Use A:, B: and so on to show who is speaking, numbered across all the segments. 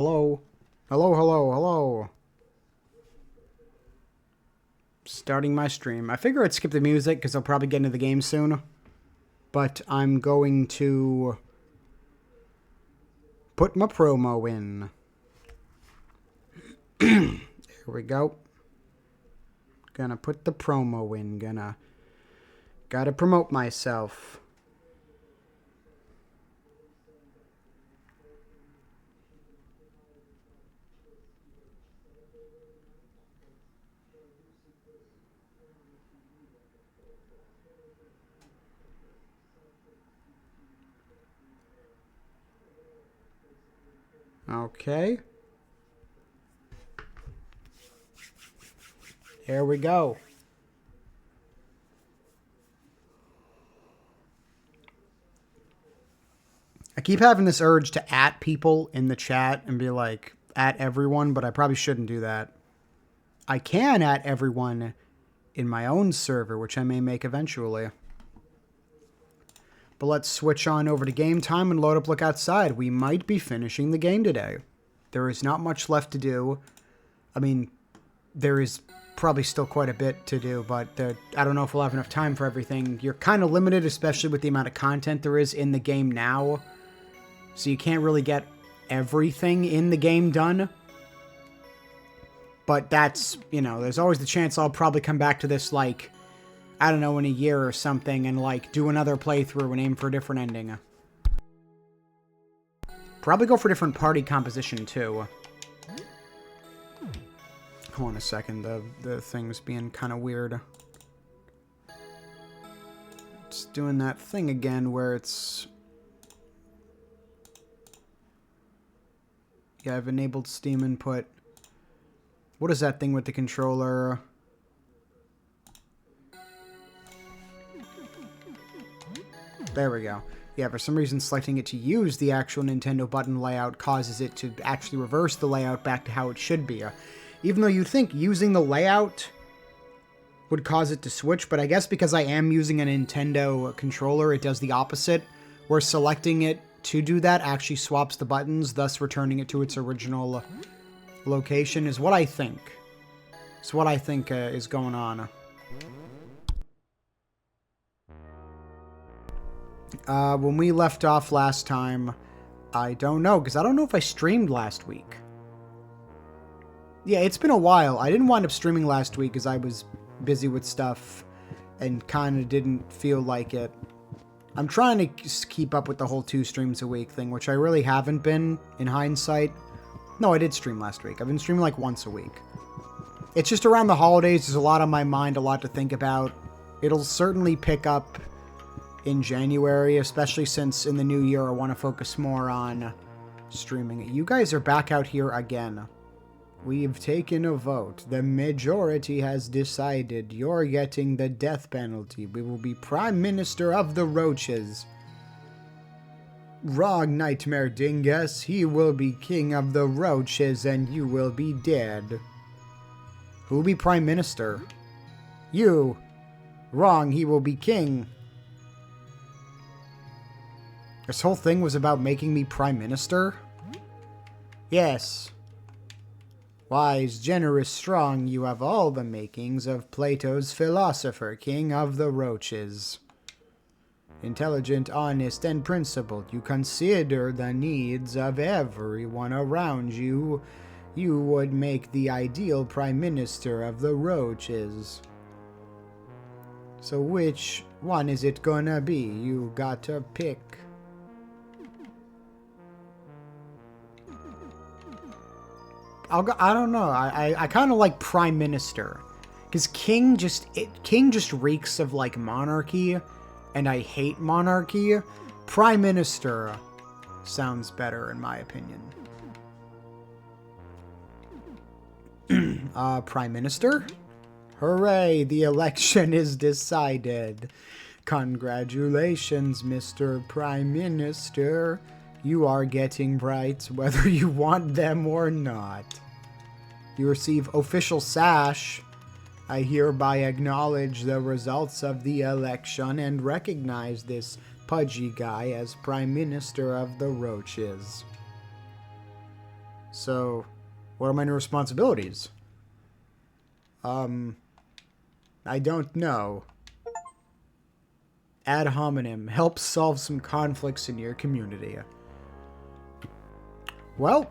A: Hello. Hello, hello, hello. Starting my stream. I figure I'd skip the music because I'll probably get into the game soon. But I'm going to put my promo in. Here we go. Gonna put the promo in. Gotta promote myself. Okay. Here we go. I keep having this urge to @ people in the chat and be like, @ everyone, but I probably shouldn't do that. I can @ everyone in my own server, which I may make eventually. But let's switch on over to game time and load up Look Outside. We might be finishing the game today. There is not much left to do. I mean, there is probably still quite a bit to do, but I don't know if we'll have enough time for everything. You're kind of limited, especially with the amount of content there is in the game now. So you can't really get everything in the game done. But that's, you know, there's always the chance I'll probably come back to this, like, I don't know, in a year or something, and, like, do another playthrough and aim for a different ending. Probably go for different party composition, too. Hold on a second, the thing's being kind of weird. It's doing that thing again where it's... Yeah, I've enabled Steam input. What is that thing with the controller? There we go. Yeah, for some reason selecting it to use the actual Nintendo button layout causes it to actually reverse the layout back to how it should be. Even though you'd think using the layout would cause it to switch, but I guess because I am using a Nintendo controller, it does the opposite, where selecting it to do that actually swaps the buttons, thus returning it to its original location, is what I think. It's what I think is going on. When we left off last time, I don't know, because I don't know if I streamed last week. Yeah, it's been a while. I didn't wind up streaming last week because I was busy with stuff and kind of didn't feel like it. I'm trying to keep up with the whole 2 streams a week thing, which I really haven't been, in hindsight. No, I did stream last week. I've been streaming like once a week. It's just around the holidays, there's a lot on my mind, a lot to think about. It'll certainly pick up in January, especially since in the new year I want to focus more on streaming. You guys are back out here again. We've taken a vote. The majority has decided you're getting the death penalty. We will be Prime Minister of the Roaches. Wrong, Nightmare Dingus. He will be King of the Roaches and you will be dead. Who will be Prime Minister? You. Wrong, he will be King. This whole thing was about making me Prime Minister? Yes. Wise, generous, strong, you have all the makings of Plato's philosopher, King of the Roaches. Intelligent, honest, and principled, you consider the needs of everyone around you. You would make the ideal Prime Minister of the Roaches. So which one is it gonna be? You gotta pick. I don't know. I kind of like Prime Minister, because King just reeks of like monarchy, and I hate monarchy. Prime Minister sounds better in my opinion. Prime Minister? Hooray! The election is decided. Congratulations, Mr. Prime Minister. You are getting rights whether you want them or not. You receive official sash. I hereby acknowledge the results of the election and recognize this pudgy guy as Prime Minister of the Roaches. So, what are my new responsibilities? I don't know. Ad hominem. Help solve some conflicts in your community. Well,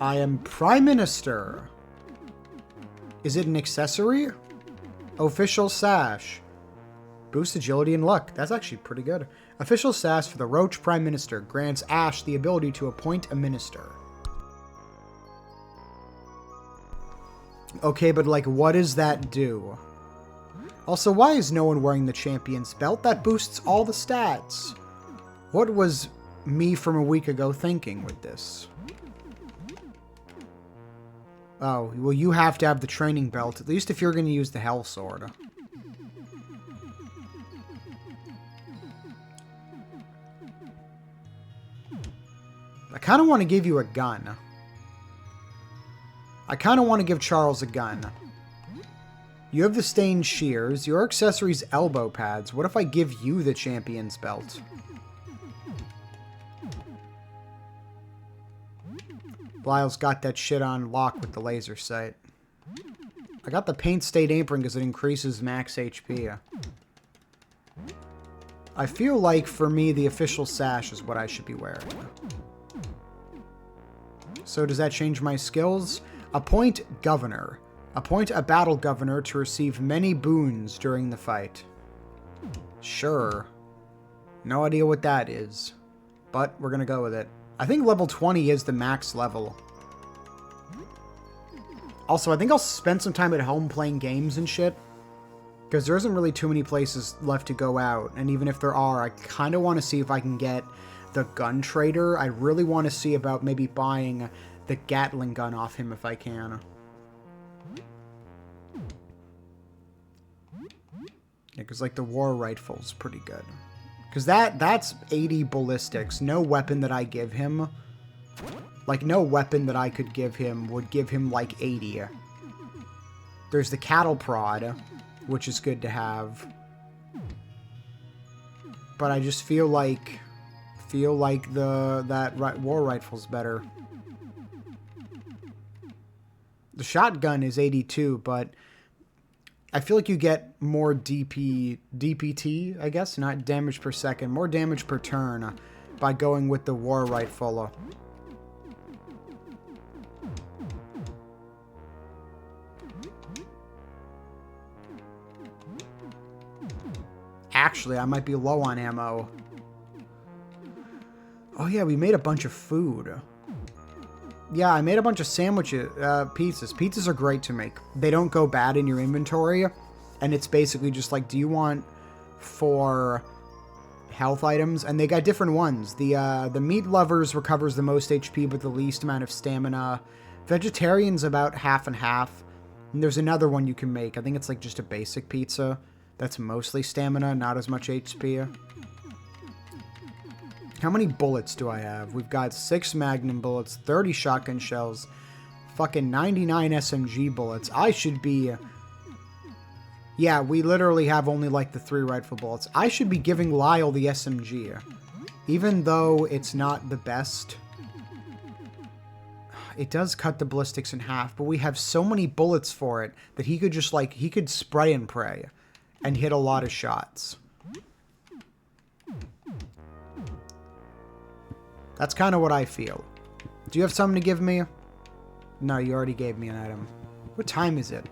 A: I am Prime Minister. Is it an accessory? Official sash. Boost agility and luck. That's actually pretty good. Official sash for the Roach Prime Minister grants Ash the ability to appoint a minister. Okay, but like, what does that do? Also, why is no one wearing the champion's belt? That boosts all the stats. What was me from a week ago thinking with this? Oh, well, you have to have the training belt, at least if you're going to use the Hell Sword. I kind of want to give you a gun. I kind of want to give Charles a gun. You have the stained shears. Your accessories elbow pads. What if I give you the champion's belt? Lyle's got that shit on lock with the laser sight. I got the paint stain apron because it increases max HP. I feel like, for me, the official sash is what I should be wearing. So does that change my skills? Appoint governor. Appoint a battle governor to receive many boons during the fight. Sure. No idea what that is. But we're going to go with it. I think level 20 is the max level. Also, I think I'll spend some time at home playing games and shit. Because there isn't really too many places left to go out. And even if there are, I kind of want to see if I can get the gun trader. I really want to see about maybe buying the Gatling gun off him if I can. Yeah, because like the war rifle's pretty good. Because that's 80 ballistics. No weapon that I give him, like no weapon that I could give him would give him like 80. There's the cattle prod, which is good to have. But I just feel like that war rifle's better. The shotgun is 82, but I feel like you get more DPT, I guess, not damage per second, more damage per turn by going with the war rifle. Actually, I might be low on ammo. Oh yeah, we made a bunch of food. Yeah, I made a bunch of sandwiches, pizzas. Pizzas are great to make. They don't go bad in your inventory. And it's basically just like, do you want 4 health items? And they got different ones. The meat lovers recovers the most HP but the least amount of stamina. Vegetarian's about half and half. And there's another one you can make. I think it's like just a basic pizza. That's mostly stamina, not as much HP. How many bullets do I have? We've got 6 magnum bullets, 30 shotgun shells, fucking 99 SMG bullets. I should be... Yeah, we literally have only like the 3 rifle bullets. I should be giving Lyle the SMG. Even though it's not the best. It does cut the ballistics in half, but we have so many bullets for it that he could just like, he could spray and pray and hit a lot of shots. That's kind of what I feel. Do you have something to give me? No, you already gave me an item. What time is it?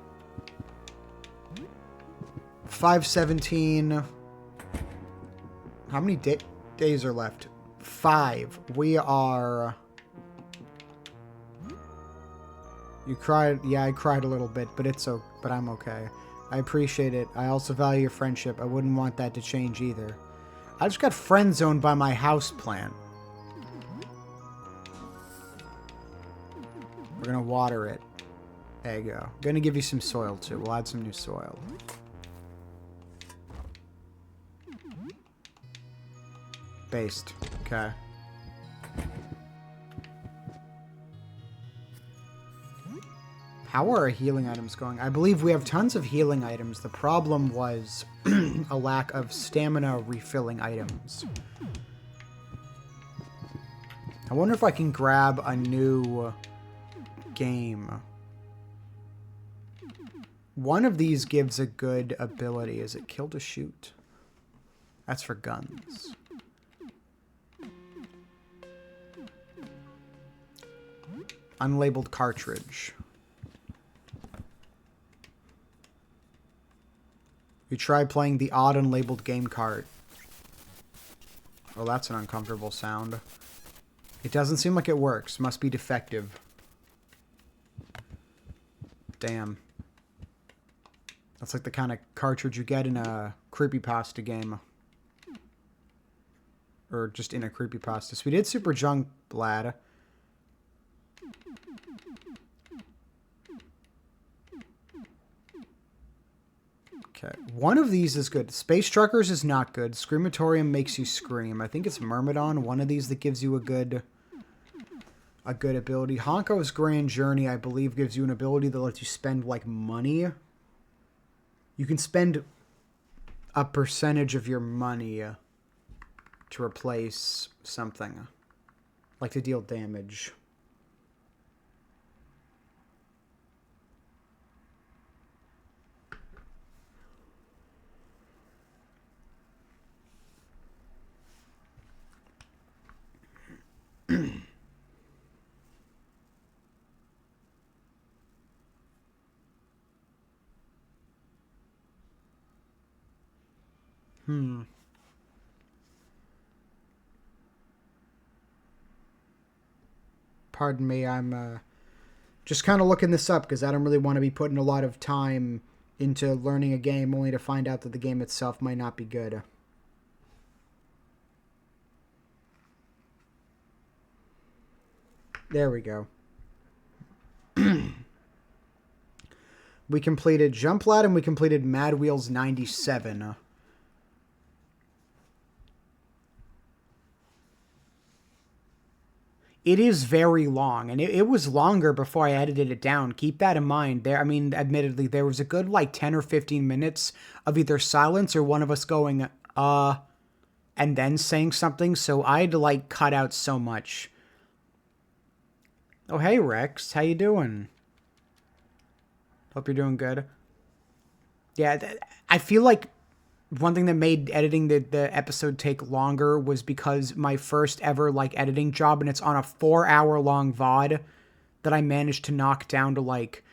A: 5:17. How many days are left? 5. We are... You cried? Yeah, I cried a little bit, but but I'm okay. I appreciate it. I also value your friendship. I wouldn't want that to change either. I just got friend zoned by my house plant. We're gonna water it. There you go. Gonna give you some soil too. We'll add some new soil. Based. Okay. How are our healing items going? I believe we have tons of healing items. The problem was a lack of stamina refilling items. I wonder if I can grab a new game. One of these gives a good ability. Is it kill to shoot? That's for guns. Unlabeled cartridge. You try playing the odd unlabeled game card. Oh, that's an uncomfortable sound. It doesn't seem like it works. Must be defective. Damn. That's like the kind of cartridge you get in a creepypasta game. Or just in a creepypasta. So we did Super Junk Lad. Okay, one of these is good. Space Truckers is not good. Screamatorium makes you scream. I think it's Myrmidon, one of these that gives you a good ability. Honko's Grand Journey, I believe, gives you an ability that lets you spend, like, money. You can spend a percentage of your money to replace something. Like to deal damage. Pardon me, I'm just kind of looking this up because I don't really want to be putting a lot of time into learning a game only to find out that the game itself might not be good. There we go. We completed Jump Lad and we completed Mad Wheels 97. It is very long, and it was longer before I edited it down. Keep that in mind. There, I mean, admittedly, there was a good, like, 10 or 15 minutes of either silence or one of us going, and then saying something, so I had to, like, cut out so much. Oh, hey, Rex. How you doing? Hope you're doing good. Yeah, I feel like one thing that made editing the episode take longer was because my first ever, like, editing job, and it's on a 4-hour-long VOD that I managed to knock down to, like,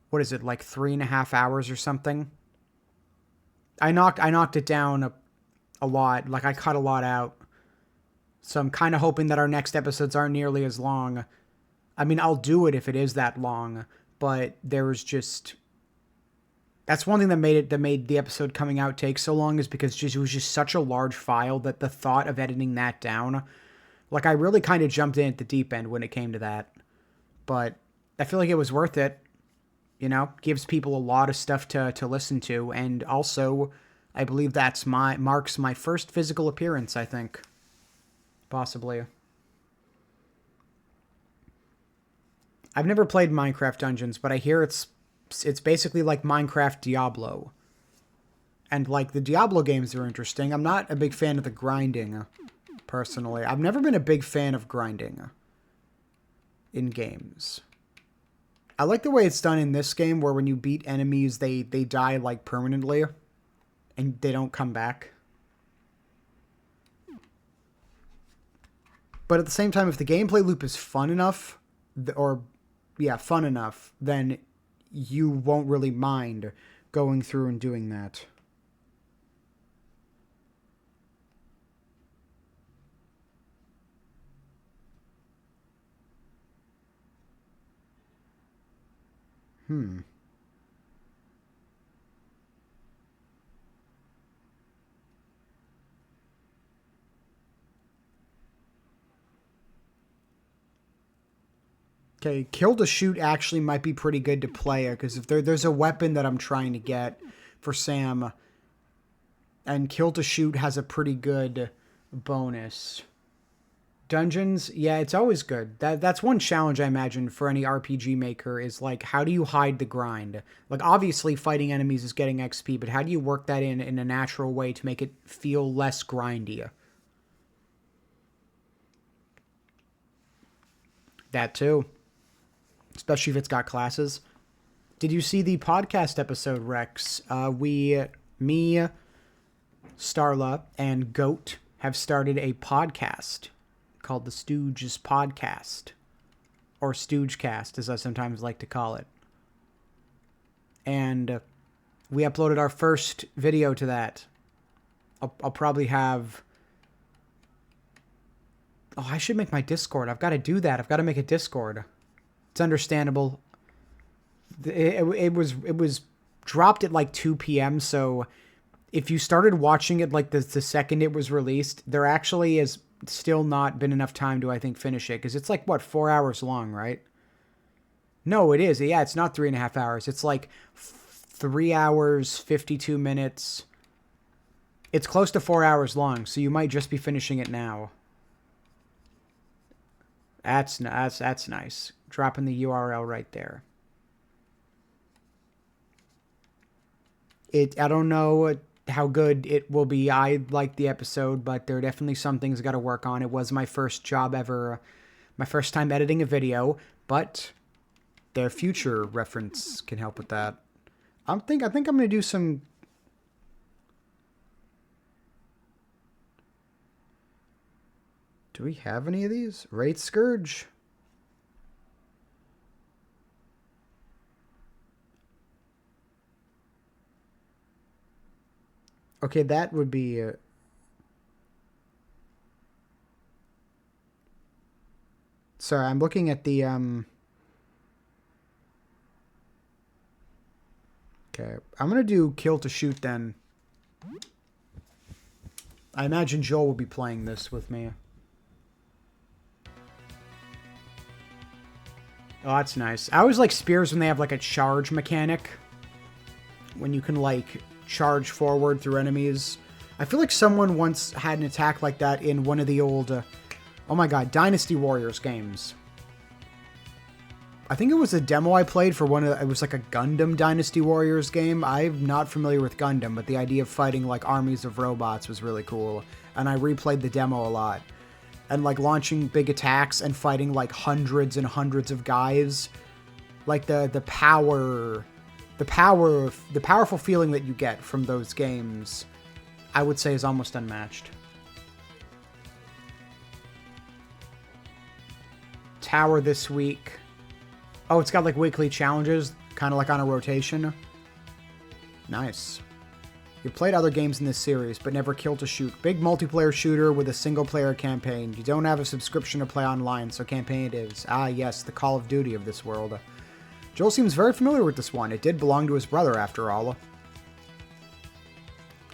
A: what is it, like 3.5 hours or something? I knocked it down a lot. Like, I cut a lot out. So I'm kind of hoping that our next episodes aren't nearly as long. I mean, I'll do it if it is that long, but there was just... That's one thing that made the episode coming out take so long, is because it was just such a large file that the thought of editing that down, like, I really kind of jumped in at the deep end when it came to that. But I feel like it was worth it. You know, gives people a lot of stuff to listen to, and also I believe that's marks my first physical appearance, I think. Possibly. I've never played Minecraft Dungeons, but I hear it's basically like Minecraft Diablo. And, like, the Diablo games are interesting. I'm not a big fan of the grinding, personally. I've never been a big fan of grinding in games. I like the way it's done in this game, where when you beat enemies, they die, like, permanently. And they don't come back. But at the same time, if the gameplay loop is fun enough, fun enough, then you won't really mind going through and doing that. Okay, kill to shoot actually might be pretty good to play, because if there's a weapon that I'm trying to get for Sam, and kill to shoot has a pretty good bonus. Dungeons, yeah, it's always good. That's one challenge, I imagine, for any RPG maker, is, like, how do you hide the grind? Like, obviously fighting enemies is getting XP, but how do you work that in a natural way to make it feel less grindy? That too. Especially if it's got classes. Did you see the podcast episode, Rex? Me, Starla, and Goat have started a podcast called the Stooge's Podcast. Or Stoogecast, as I sometimes like to call it. And we uploaded our first video to that. I'll probably have... Oh, I should make my Discord. I've got to do that. I've got to make a Discord. It's understandable. It was dropped at like 2 p.m. So if you started watching it like the second it was released, there actually has still not been enough time to, I think, finish it. Because it's like, what, 4 hours long, right? No, it is. Yeah, it's not 3.5 hours. It's like 3 hours, 52 minutes. It's close to 4 hours long, so you might just be finishing it now. That's nice. Dropping the URL right there. I don't know how good it will be. I liked the episode, but there are definitely some things I got to work on. It was my first job ever, my first time editing a video, but their future reference can help with that. I think I'm going to do some... Do we have any of these? Wraith Scourge. Okay, that would be... Sorry, I'm looking at the... Okay, I'm going to do Kill to Shoot then. I imagine Joel will be playing this with me. Oh, that's nice. I always like spears when they have like a charge mechanic. When you can like charge forward through enemies. I feel like someone once had an attack like that in one of the old, oh my god, Dynasty Warriors games. I think it was a demo I played for it was like a Gundam Dynasty Warriors game. I'm not familiar with Gundam, but the idea of fighting like armies of robots was really cool. And I replayed the demo a lot. And like launching big attacks and fighting like hundreds and hundreds of guys. Like the powerful feeling that you get from those games, I would say is almost unmatched. Tower this week. Oh, it's got like weekly challenges, kind of like on a rotation. Nice. You played other games in this series, but never Kill to Shoot. Big multiplayer shooter with a single-player campaign. You don't have a subscription to play online, so campaign it is. Ah, yes, the Call of Duty of this world. Joel seems very familiar with this one. It did belong to his brother, after all.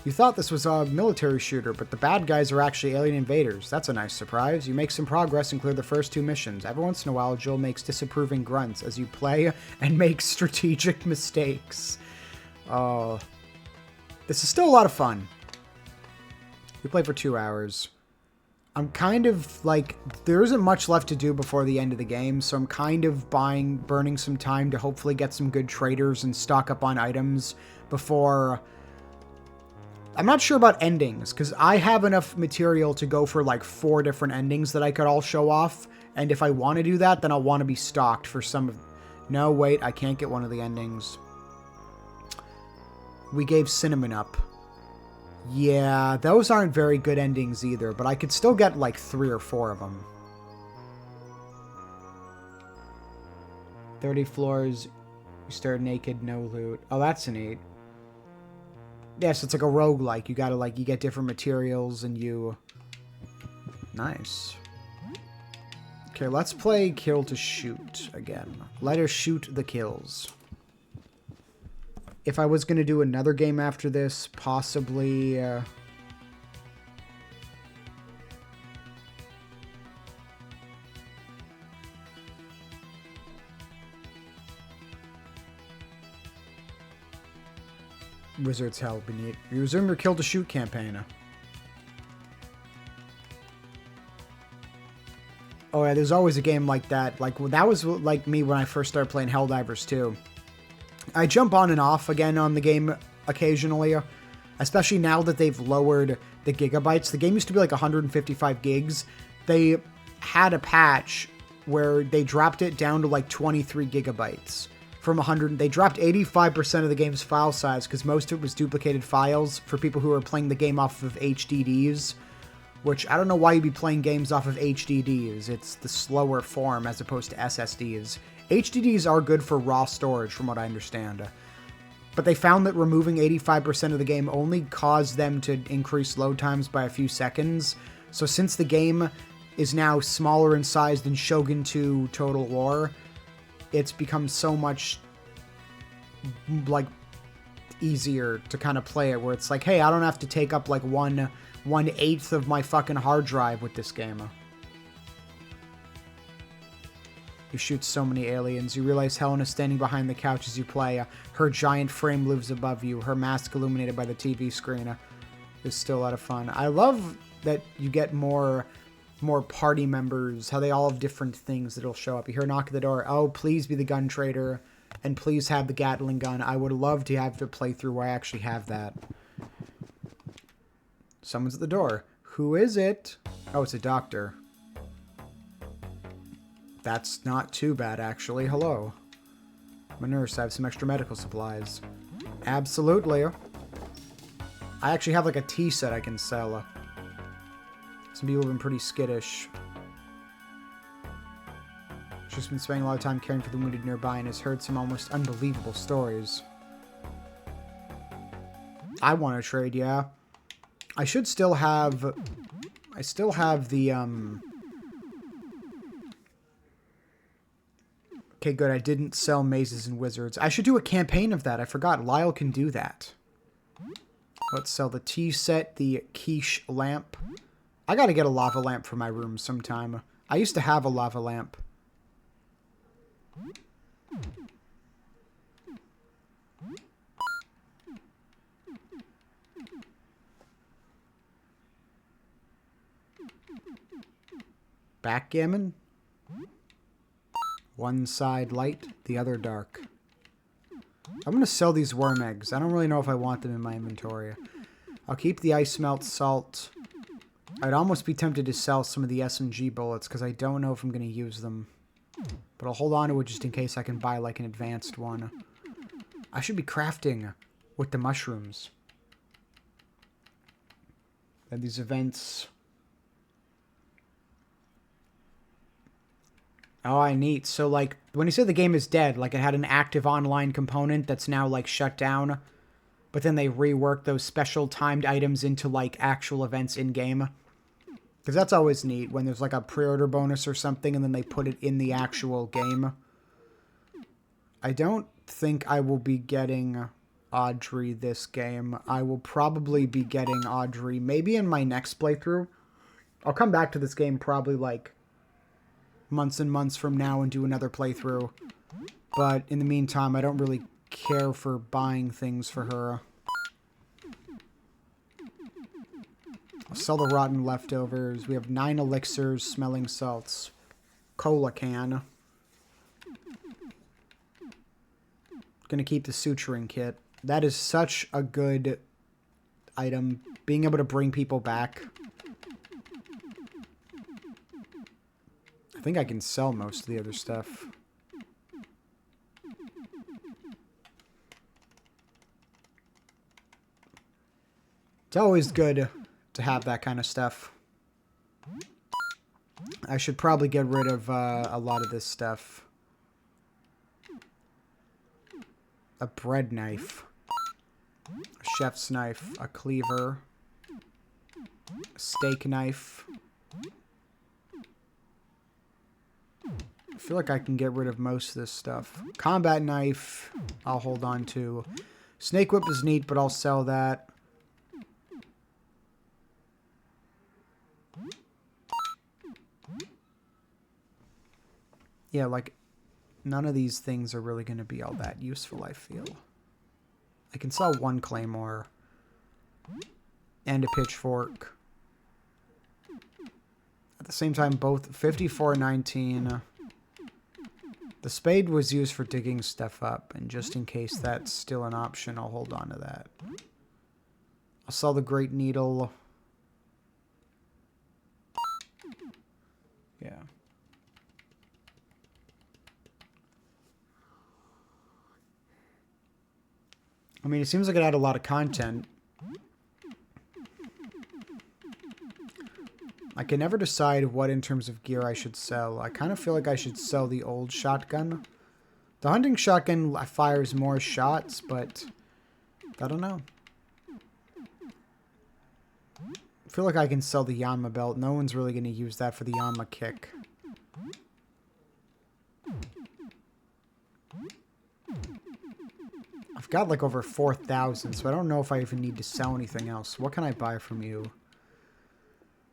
A: You thought this was a military shooter, but the bad guys are actually alien invaders. That's a nice surprise. You make some progress and clear the first 2 missions. Every once in a while, Joel makes disapproving grunts as you play and make strategic mistakes. This is still a lot of fun. We played for 2 hours. I'm kind of, like, there isn't much left to do before the end of the game, so I'm kind of burning some time to hopefully get some good traders and stock up on items before... I'm not sure about endings, because I have enough material to go for, like, 4 different endings that I could all show off, and if I want to do that, then I'll want to be stocked for some of... No, wait, I can't get one of the endings. We gave Cinnamon up. Yeah, those aren't very good endings either, but I could still get like 3 or 4 of them. 30 floors, you start naked, no loot. Oh, that's neat. Yes, it's like a roguelike. You gotta like, you get different materials and you... Nice. Okay, let's play Kill to Shoot again. Let us shoot the kills. If I was going to do another game after this, possibly... Wizard's Hell beneath. You resume your Kill to Shoot campaign. Oh yeah, there's always a game like that. Like, that was like me when I first started playing Helldivers 2. I jump on and off again on the game occasionally, especially now that they've lowered the gigabytes. The game used to be like 155 gigs. They had a patch where they dropped it down to like 23 gigabytes from 100. They dropped 85% of the game's file size because most of it was duplicated files for people who are playing the game off of HDDs, which I don't know why you'd be playing games off of HDDs. It's the slower form as opposed to SSDs. HDDs are good for raw storage from what I understand. But they found that removing 85% of the game only caused them to increase load times by a few seconds. So since the game is now smaller in size than Shogun 2 Total War, it's become so much, like, easier to kind of play it, where it's like, hey, I don't have to take up, like, 1/8 of my fucking hard drive with this game. You shoot so many aliens. You realize Helen is standing behind the couch as you play. Her giant frame looms above you. Her mask illuminated by the TV screen. Is still a lot of fun. I love that you get more party members, how they all have different things that'll show up. You hear a knock at the door. Oh, please be the gun trader, and please have the Gatling gun. I would love to have a playthrough where I actually have that. Someone's at the door. Who is it? Oh, it's a doctor. That's not too bad, actually. Hello. I'm a nurse. I have some extra medical supplies. Absolutely. I actually have like a tea set I can sell. Some people have been pretty skittish. She's been spending a lot of time caring for the wounded nearby and has heard some almost unbelievable stories. I want to trade, yeah. I should still have... I still have the, Okay, good. I didn't sell mazes and wizards. I should do a campaign of that. I forgot. Lyle can do that. Let's sell the tea set, the quiche lamp. I gotta get a lava lamp for my room sometime. I used to have a lava lamp. Backgammon? One side light, the other dark. I'm going to sell these worm eggs. I don't really know if I want them in my inventory. I'll keep the ice melt salt. I'd almost be tempted to sell some of the SMG bullets because I don't know if I'm going to use them. But I'll hold on to it just in case I can buy like an advanced one. I should be crafting with the mushrooms. And these events... Oh, neat. So, like, when you said the game is dead, like, it had an active online component that's now, like, shut down, but then they reworked those special timed items into, like, actual events in-game. Because that's always neat, when there's, like, a pre-order bonus or something, and then they put it in the actual game. I don't think I will be getting Audrey this game. I will probably be getting Audrey maybe in my next playthrough. I'll come back to this game probably, like, months and months from now and do another playthrough. But in the meantime, I don't really care for buying things for her. I'll sell the rotten leftovers. We have 9 elixirs, smelling salts. Cola can. Gonna keep the suturing kit. That is such a good item. Being able to bring people back. I think I can sell most of the other stuff. It's always good to have that kind of stuff. I should probably get rid of a lot of this stuff. A bread knife. A chef's knife. A cleaver. A steak knife. I feel like I can get rid of most of this stuff. Combat knife, I'll hold on to. Snake whip is neat, but I'll sell that. Yeah, like, none of these things are really going to be all that useful, I feel. I can sell 1 claymore. And a pitchfork. At the same time, both 54.19. The spade was used for digging stuff up, and just in case that's still an option, I'll hold on to that. I'll sell the great needle. Yeah. I mean, it seems like it had a lot of content. I can never decide what in terms of gear I should sell. I kind of feel like I should sell the old shotgun. The hunting shotgun fires more shots, but I don't know. I feel like I can sell the Yanma belt. No one's really going to use that for the Yanma kick. I've got like over 4,000, so I don't know if I even need to sell anything else. What can I buy from you?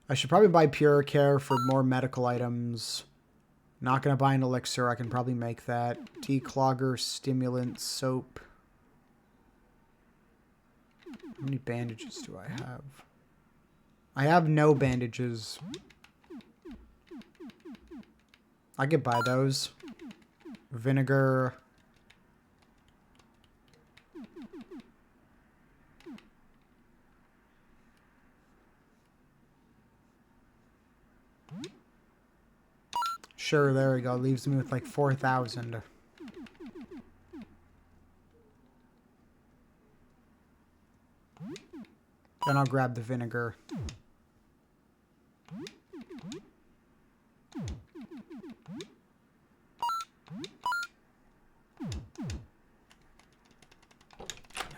A: I should probably buy Pure Care for more medical items. Not going to buy an elixir. I can probably make that. Declogger, stimulant, soap. How many bandages do I have? I have no bandages. I could buy those. Vinegar. Sure, there we go. Leaves me with like 4,000. Then I'll grab the vinegar.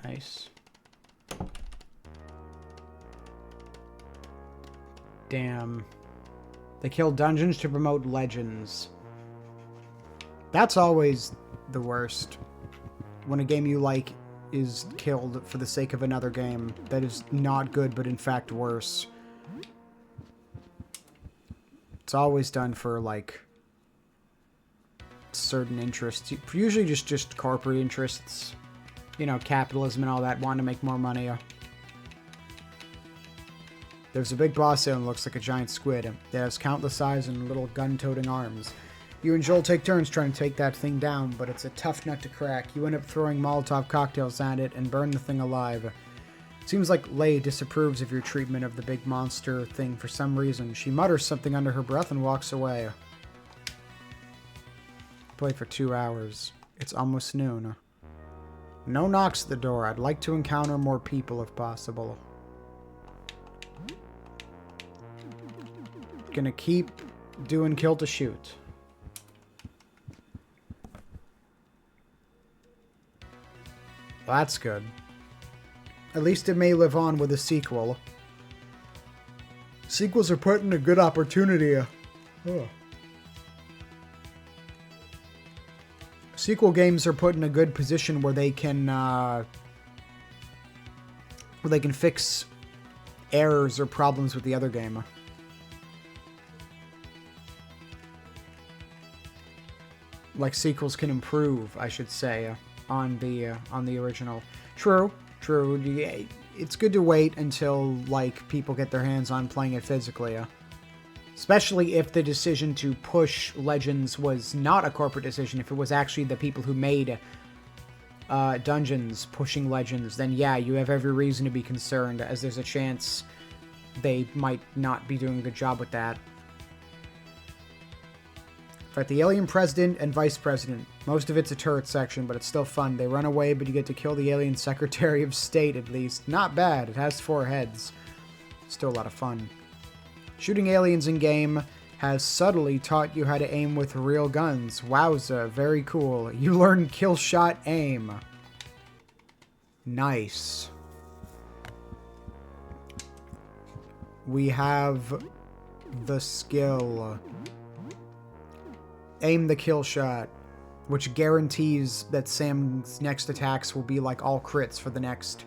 A: Nice. Damn. They kill dungeons to promote legends. That's always the worst. When a game you like is killed for the sake of another game that is not good, but in fact worse. It's always done for, like, certain interests. Usually just corporate interests. You know, capitalism and all that, want to make more money. There's a big boss there and looks like a giant squid. It has countless eyes and little gun-toting arms. You and Joel take turns trying to take that thing down, but it's a tough nut to crack. You end up throwing Molotov cocktails at it and burn the thing alive. It seems like Lei disapproves of your treatment of the big monster thing for some reason. She mutters something under her breath and walks away. Played for 2 hours. It's almost noon. No knocks at the door. I'd like to encounter more people if possible. Gonna keep doing kill to shoot. Well, that's good. At least it may live on with a sequel. Sequels are put in a good opportunity. Sequel games are put in a good position where they can fix errors or problems with the other game. Like sequels can improve, I should say, on the original. True. It's good to wait until like people get their hands on playing it physically. Especially if the decision to push Legends was not a corporate decision, if it was actually the people who made Dungeons pushing Legends, then yeah, you have every reason to be concerned, as there's a chance they might not be doing a good job with that. Fight the alien president and vice president. Most of it's a turret section, but it's still fun. They run away, but you get to kill the alien secretary of state, at least. Not bad. It has 4 heads. Still a lot of fun. Shooting aliens in-game has subtly taught you how to aim with real guns. Wowza, very cool. You learn kill shot aim. Nice. We have the skill. Aim the kill shot, which guarantees that Sam's next attacks will be like all crits for the next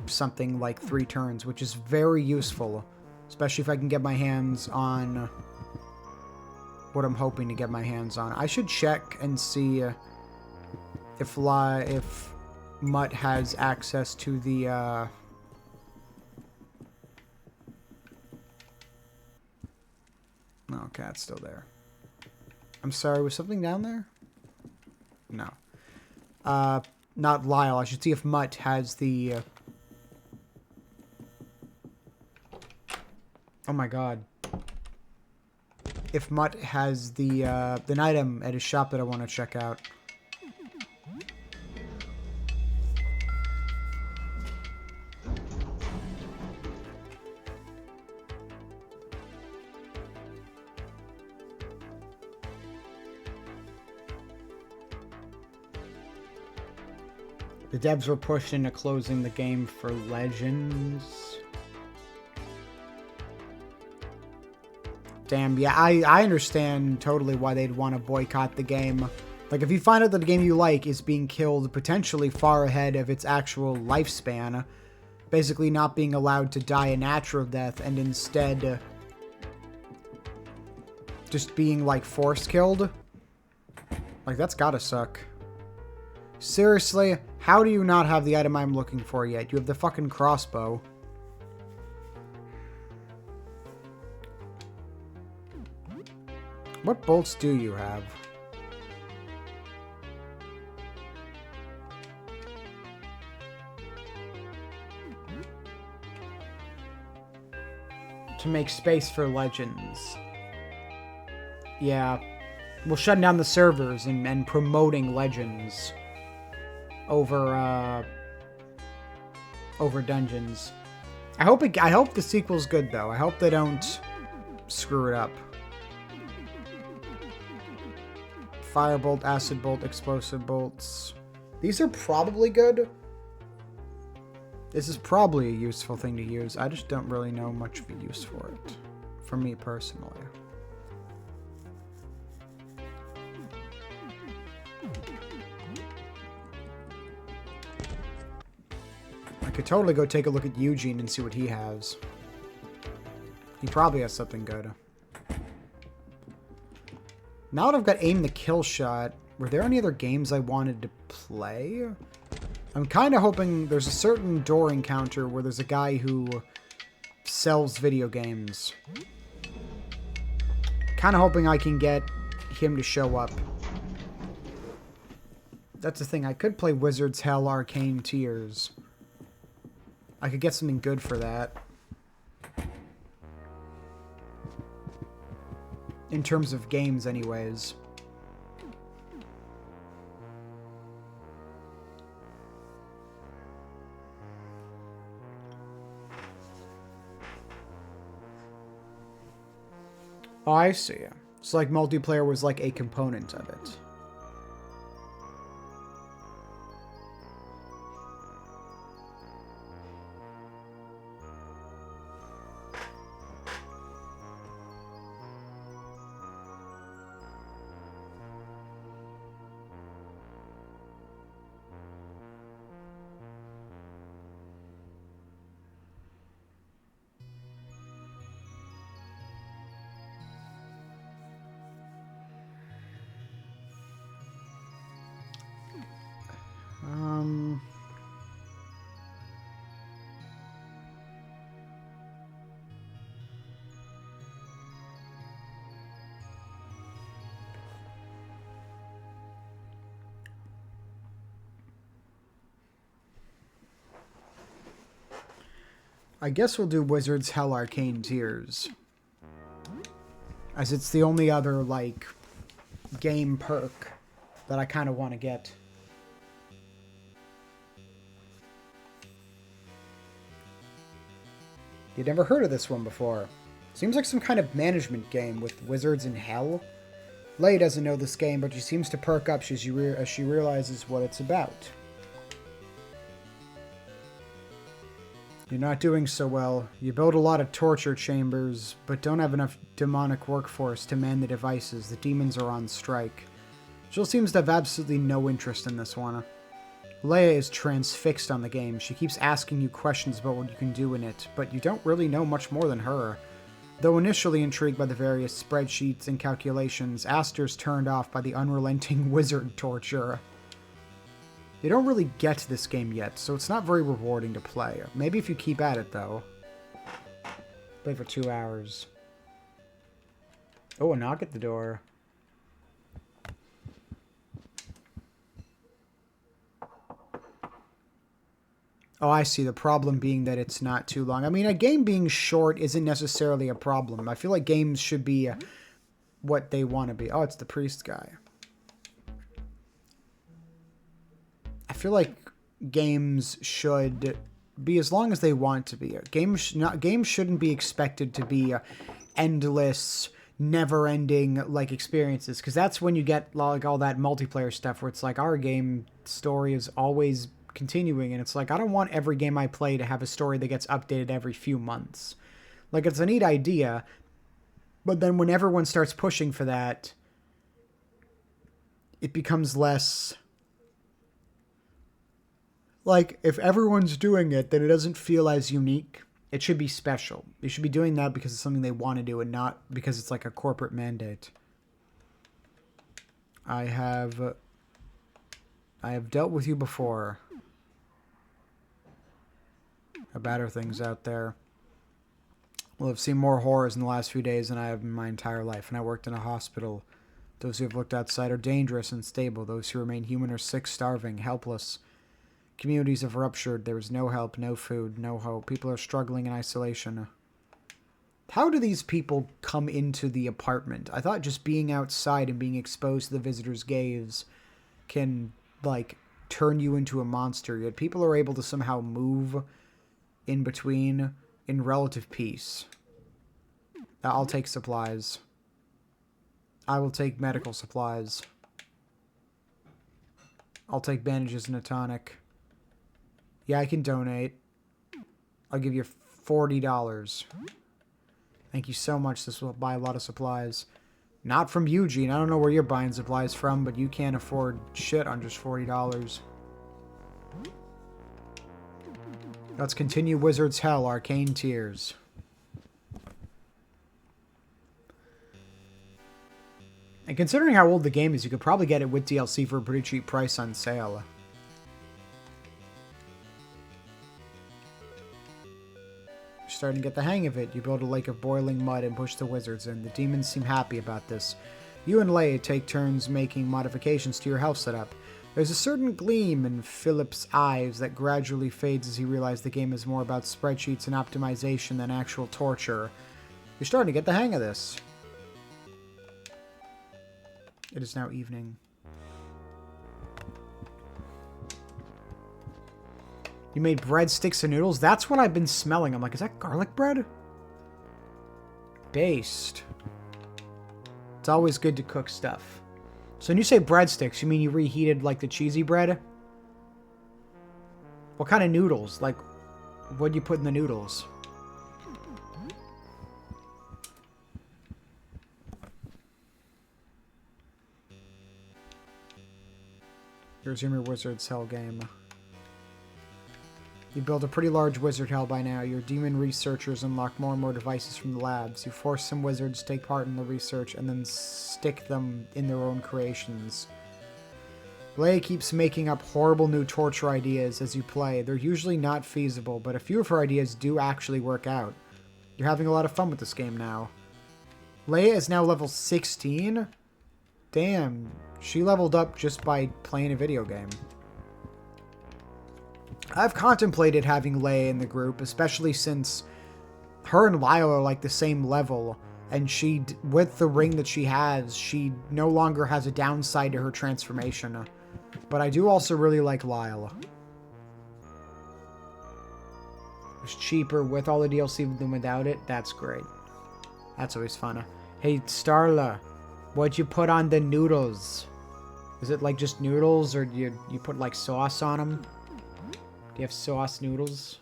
A: something like 3 turns, which is very useful, especially if I can get my hands on what I'm hoping to get my hands on. I should check and see if Mutt has access to the okay, it's still there. I'm sorry, was something down there? No. Not Lyle. I should see if Mutt has the... Oh my god. If Mutt has the an item at his shop that I want to check out. The devs were pushed into closing the game for Legends. Damn, yeah, I understand totally why they'd want to boycott the game. Like, if you find out that the game you like is being killed potentially far ahead of its actual lifespan, basically not being allowed to die a natural death and instead just being, like, force killed, like, that's gotta suck. Seriously, how do you not have the item I'm looking for yet? You have the fucking crossbow. What bolts do you have? To make space for Legends. Yeah. Well, shutting down the servers and promoting Legends over over Dungeons. I hope the sequel's good though. I hope they don't screw it up. Firebolt, Acid Bolt, Explosive Bolts. These are probably good. This is probably a useful thing to use. I just don't really know much of a use for it. For me personally. I could totally go take a look at Eugene and see what he has. He probably has something good. Now that I've got Aim the Kill Shot, were there any other games I wanted to play? I'm kind of hoping there's a certain door encounter where there's a guy who sells video games. Kind of hoping I can get him to show up. That's the thing. I could play Wizard's Hell Arcane Tears. I could get something good for that. In terms of games, anyways. Oh, I see. It's like multiplayer was like a component of it. I guess we'll do Wizard's Hell Arcane Tears. As it's the only other, like, game perk that I kind of want to get. You'd never heard of this one before. Seems like some kind of management game with wizards in hell. Leia doesn't know this game, but she seems to perk up as she realizes what it's about. You're not doing so well. You build a lot of torture chambers, but don't have enough demonic workforce to man the devices. The demons are on strike. Jill seems to have absolutely no interest in this one. Leia is transfixed on the game. She keeps asking you questions about what you can do in it, but you don't really know much more than her. Though initially intrigued by the various spreadsheets and calculations, Aster's turned off by the unrelenting wizard torture. You don't really get this game yet, so it's not very rewarding to play. Maybe if you keep at it, though. Play for 2 hours. Oh, a knock at the door. Oh, I see. The problem being that it's not too long. I mean, a game being short isn't necessarily a problem. I feel like games should be what they want to be. Oh, it's the priest guy. I feel like games should be as long as they want to be. Games shouldn't be expected to be endless, never-ending like experiences, because that's when you get like all that multiplayer stuff where it's like our game story is always continuing, and it's like, I don't want every game I play to have a story that gets updated every few months. Like, it's a neat idea, but then when everyone starts pushing for that, it becomes less... Like, if everyone's doing it, then it doesn't feel as unique. It should be special. They should be doing that because it's something they want to do and not because it's like a corporate mandate. I have dealt with you before. Better things out there. Well, I've seen more horrors in the last few days than I have in my entire life, and I worked in a hospital. Those who have looked outside are dangerous and stable. Those who remain human are sick, starving, helpless. Communities have ruptured. There is no help, no food, no hope. People are struggling in isolation. How do these people come into the apartment? I thought just being outside and being exposed to the visitor's gaze can, like, turn you into a monster. Yet people are able to somehow move in between in relative peace. I'll take supplies. I will take medical supplies. I'll take bandages and a tonic. Yeah, I can donate. I'll give you $40. Thank you so much. This will buy a lot of supplies. Not from Eugene. I don't know where you're buying supplies from, but you can't afford shit on just $40. Let's continue Wizard's Hell, Arcane Tears. And considering how old the game is, you could probably get it with DLC for a pretty cheap price on sale. Starting to get the hang of it. You build a lake of boiling mud and push the wizards in. The demons seem happy about this. You and Leia take turns making modifications to your health setup. There's a certain gleam in Philip's eyes that gradually fades as he realizes the game is more about spreadsheets and optimization than actual torture. You're starting to get the hang of this. It is now evening. You made breadsticks and noodles? That's what I've been smelling. I'm like, is that garlic bread? Based. It's always good to cook stuff. So when you say breadsticks, you mean you reheated, like, the cheesy bread? What kind of noodles? Like, what do you put in the noodles? Resume your Wizard's Hell game. You built a pretty large wizard hell by now. Your demon researchers unlock more and more devices from the labs. You force some wizards to take part in the research and then stick them in their own creations. Leia keeps making up horrible new torture ideas as you play. They're usually not feasible, but a few of her ideas do actually work out. You're having a lot of fun with this game now. Leia is now level 16? Damn, she leveled up just by playing a video game. I've contemplated having Leia in the group, especially since her and Lyle are like the same level, and she, with the ring that she has, she no longer has a downside to her transformation. But I do also really like Lyle. It's cheaper with all the DLC than without it. That's great. That's always fun. Hey, Starla, what'd you put on the noodles? Is it like just noodles, or do you put like sauce on them? Do you have sauce noodles?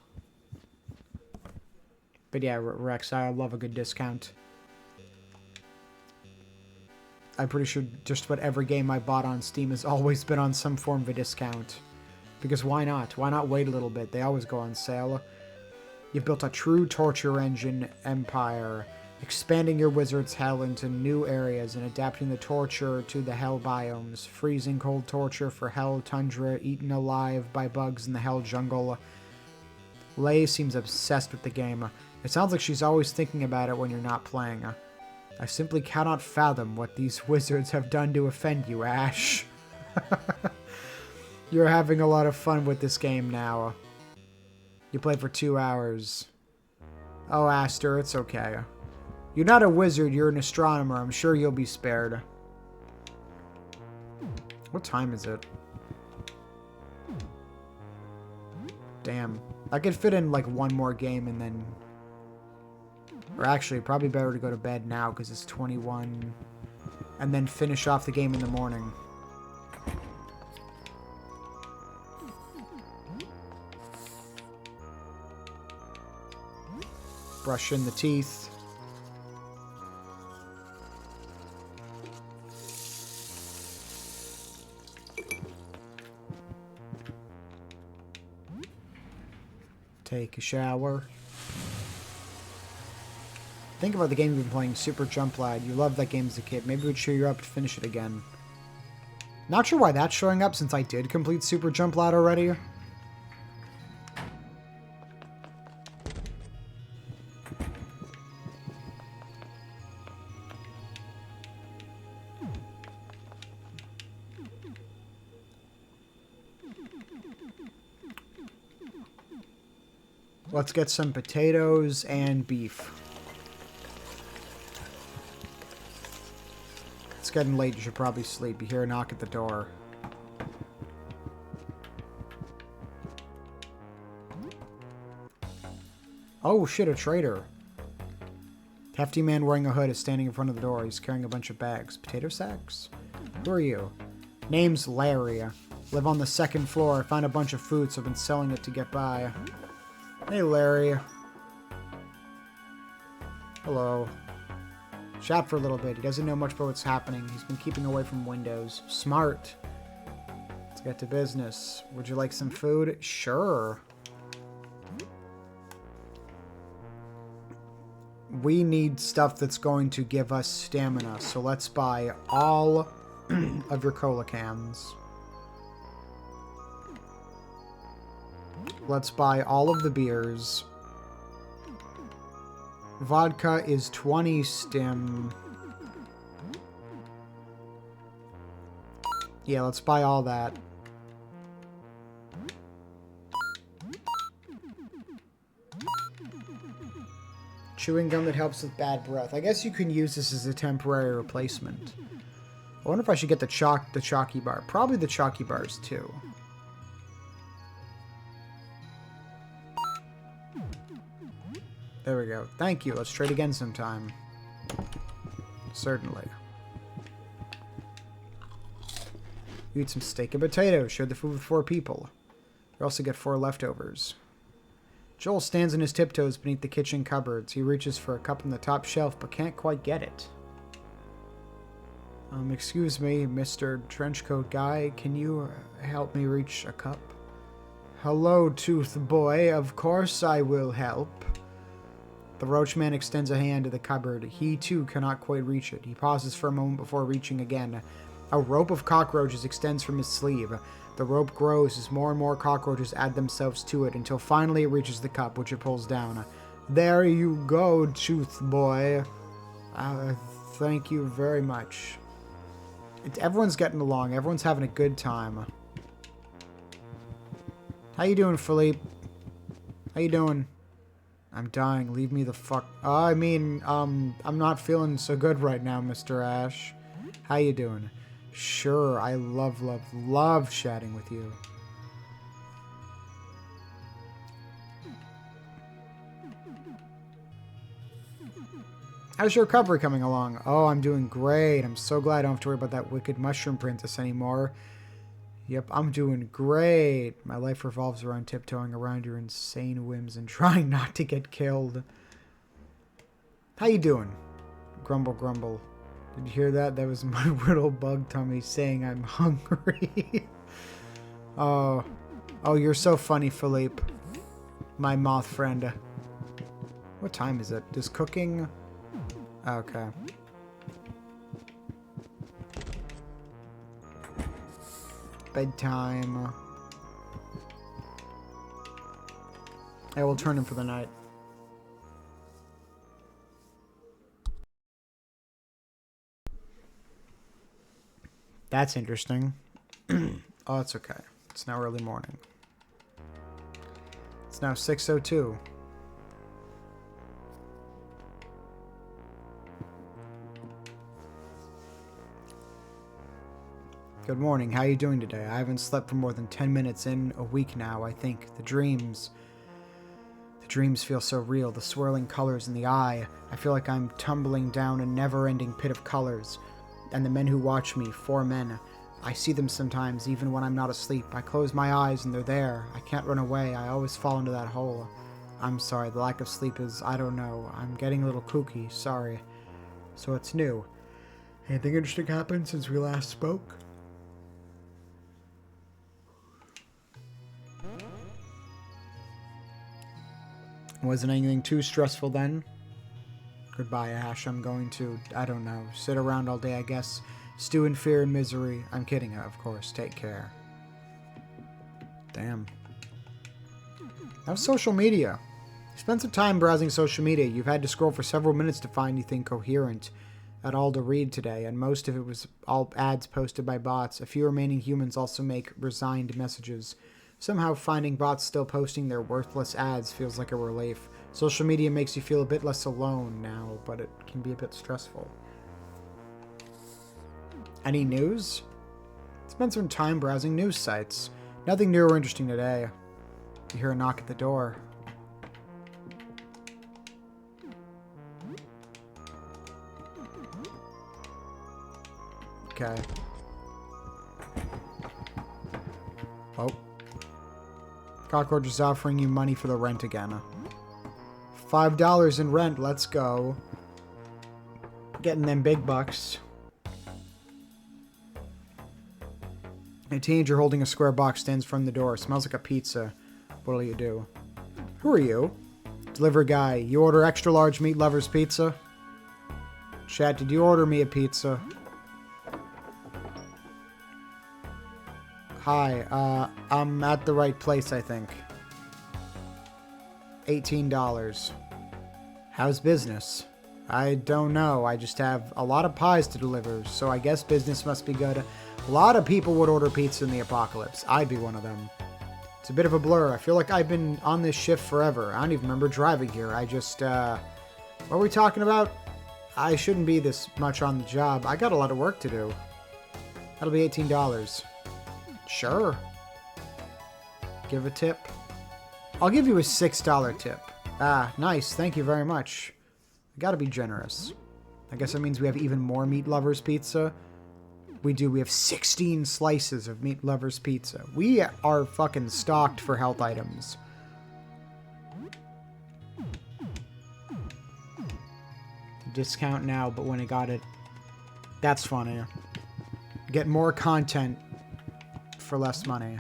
A: But yeah, Rex, I love a good discount. I'm pretty sure just about every game I bought on Steam has always been on some form of a discount. Because why not? Why not wait a little bit? They always go on sale. You've built a true torture engine empire, expanding your wizard's hell into new areas and adapting the torture to the hell biomes. Freezing cold torture for hell tundra, eaten alive by bugs in the hell jungle. Leia seems obsessed with the game. It sounds like she's always thinking about it when you're not playing. I simply cannot fathom what these wizards have done to offend you, Ash. You're having a lot of fun with this game now. You played for 2 hours. Oh, Aster, it's okay. You're not a wizard, you're an astronomer. I'm sure you'll be spared. What time is it? Damn. I could fit in like one more game and then... Or actually, probably better to go to bed now because it's 21. And then finish off the game in the morning. Brush in the teeth. Take a shower. Think about the game you've been playing, Super Jump Lad. You loved that game as a kid. Maybe we'd cheer you up to finish it again. Not sure why that's showing up since I did complete Super Jump Lad already. Let's get some potatoes and beef. It's getting late. You should probably sleep. You hear a knock at the door. Oh shit, a trader. Hefty man wearing a hood is standing in front of the door. He's carrying a bunch of bags. Potato sacks? Who are you? Name's Larry. Live on the second floor. I found a bunch of food, so I've been selling it to get by. Hey, Larry. Hello. Shop for a little bit. He doesn't know much about what's happening. He's been keeping away from windows. Smart. Let's get to business. Would you like some food? Sure. We need stuff that's going to give us stamina, so let's buy all of your cola cans. Let's buy all of the beers. Vodka is 20 stim. Yeah, let's buy all that. Chewing gum that helps with bad breath. I guess you can use this as a temporary replacement. I wonder if I should get the chalky bar. Probably the chalky bars too. There we go. Thank you. Let's trade again sometime. Certainly. You eat some steak and potatoes. Share the food with 4 people. You also get 4 leftovers. Joel stands on his tiptoes beneath the kitchen cupboards. He reaches for a cup on the top shelf, but can't quite get it. Excuse me, Mr. Trenchcoat Guy. Can you help me reach a cup? Hello, Tooth Boy. Of course I will help. The roach man extends a hand to the cupboard. He, too, cannot quite reach it. He pauses for a moment before reaching again. A rope of cockroaches extends from his sleeve. The rope grows as more and more cockroaches add themselves to it until finally it reaches the cup, which it pulls down. There you go, Tooth Boy. Thank you very much. Everyone's getting along. Everyone's having a good time. How you doing, Philippe? How you doing? I'm dying. Leave me the fuck... I'm not feeling so good right now, Mr. Ash. How you doing? Sure, I love chatting with you. How's your recovery coming along? Oh, I'm doing great. I'm so glad I don't have to worry about that wicked mushroom princess anymore. Yep, I'm doing great. My life revolves around tiptoeing around your insane whims and trying not to get killed. How you doing? Grumble, grumble. Did you hear that? That was my little bug tummy saying I'm hungry. Oh, you're so funny, Philippe. My moth friend. What time is it? Is cooking... Okay. Bedtime. I will turn him for the night. That's interesting. Oh, it's okay. It's now early morning. It's now 6:02. Good morning. How are you doing today? I haven't slept for more than 10 minutes in a week now, I think. The dreams feel so real. The swirling colors in the eye. I feel like I'm tumbling down a never-ending pit of colors. And the men who watch me, 4 men. I see them sometimes, even when I'm not asleep. I close my eyes and they're there. I can't run away. I always fall into that hole. I'm sorry, the lack of sleep is, I don't know. I'm getting a little kooky, sorry. So it's new. Anything interesting happened since we last spoke? Wasn't anything too stressful then? Goodbye, Ash. I'm going to, I don't know, sit around all day, I guess. Stew in fear and misery. I'm kidding, of course. Take care. Damn. How's social media? You spent some time browsing social media. You've had to scroll for several minutes to find anything coherent at all to read today, and most of it was all ads posted by bots. A few remaining humans also make resigned messages. Somehow finding bots still posting their worthless ads feels like a relief. Social media makes you feel a bit less alone now, but it can be a bit stressful. Any news? Spent some time browsing news sites. Nothing new or interesting today. You hear a knock at the door. Okay. Oh. Cockroach is offering you money for the rent again. $5 in rent, let's go. Getting them big bucks. A teenager holding a square box stands from the door. Smells like a pizza. What'll you do? Who are you? Delivery guy. You order extra large meat lovers pizza? Chat, did you order me a pizza? Hi, I'm at the right place, I think. $18. How's business? I don't know. I just have a lot of pies to deliver, so I guess business must be good. A lot of people would order pizza in the apocalypse. I'd be one of them. It's a bit of a blur. I feel like I've been on this shift forever. I don't even remember driving here. I just, what are we talking about? I shouldn't be this much on the job. I got a lot of work to do. That'll be $18. Sure. Give a tip. I'll give you a $6 tip. Ah, nice. Thank you very much. I gotta be generous. I guess that means we have even more Meat Lovers pizza. We do. We have 16 slices of Meat Lovers pizza. We are fucking stocked for health items. Discount now, but when I got it... That's funny. Get more content for less money.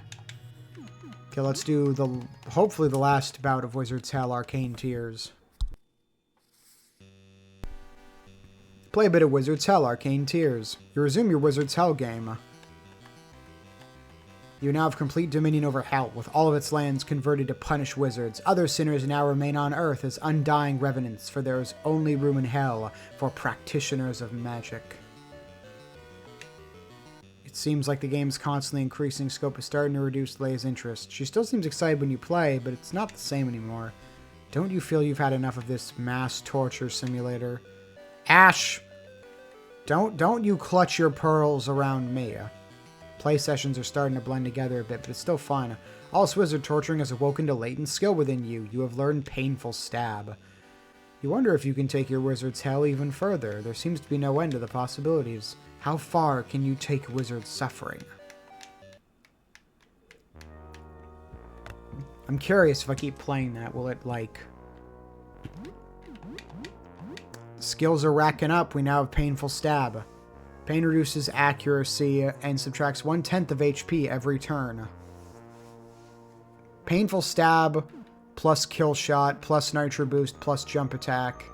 A: Okay, let's do the hopefully the last bout of Wizard's Hell Arcane Tears. Play a bit of Wizard's Hell Arcane Tears. You resume your Wizard's Hell game. You now have complete dominion over Hell, with all of its lands converted to punish wizards. Other sinners now remain on Earth as undying revenants, for there is only room in Hell for practitioners of magic. It seems like the game's constantly increasing scope is starting to reduce Leia's interest. She still seems excited when you play, but it's not the same anymore. Don't you feel you've had enough of this mass torture simulator? Ash! Don't you clutch your pearls around me. Play sessions are starting to blend together a bit, but it's still fun. All this wizard torturing has awoken to latent skill within you. You have learned Painful Stab. You wonder if you can take your wizard's hell even further. There seems to be no end to the possibilities. How far can you take wizard suffering? I'm curious if I keep playing that, will it, like... Skills are racking up. We now have Painful Stab. Pain reduces accuracy and subtracts 1/10 of HP every turn. Painful Stab, plus Kill Shot, plus Nitro Boost, plus Jump Attack.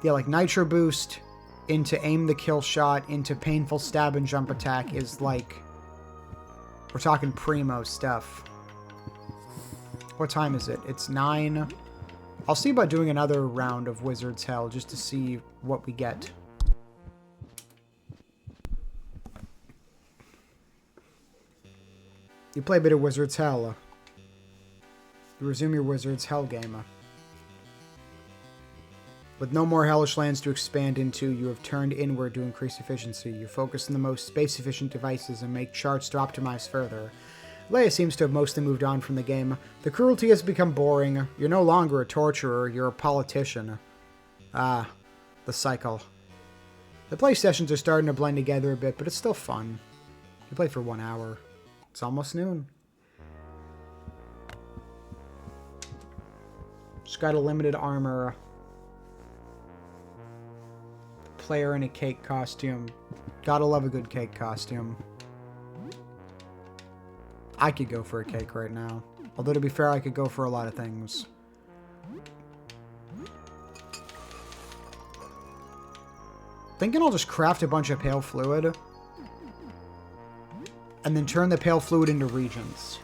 A: Yeah, like Nitro Boost into Aim the Kill Shot into Painful Stab and Jump Attack is like... We're talking primo stuff. What time is it? It's 9. I'll see about doing another round of Wizard's Hell just to see what we get. You play a bit of Wizard's Hell. You resume your Wizard's Hell game. With no more hellish lands to expand into, you have turned inward to increase efficiency. You focus on the most space-efficient devices and make charts to optimize further. Leia seems to have mostly moved on from the game. The cruelty has become boring. You're no longer a torturer, you're a politician. Ah, the cycle. The play sessions are starting to blend together a bit, but it's still fun. You play for 1 hour. It's almost noon. Just got a limited armor. Player in a cake costume. Gotta love a good cake costume. I could go for a cake right now. Although, to be fair, I could go for a lot of things. Thinking I'll just craft a bunch of pale fluid. And then turn the pale fluid into regions.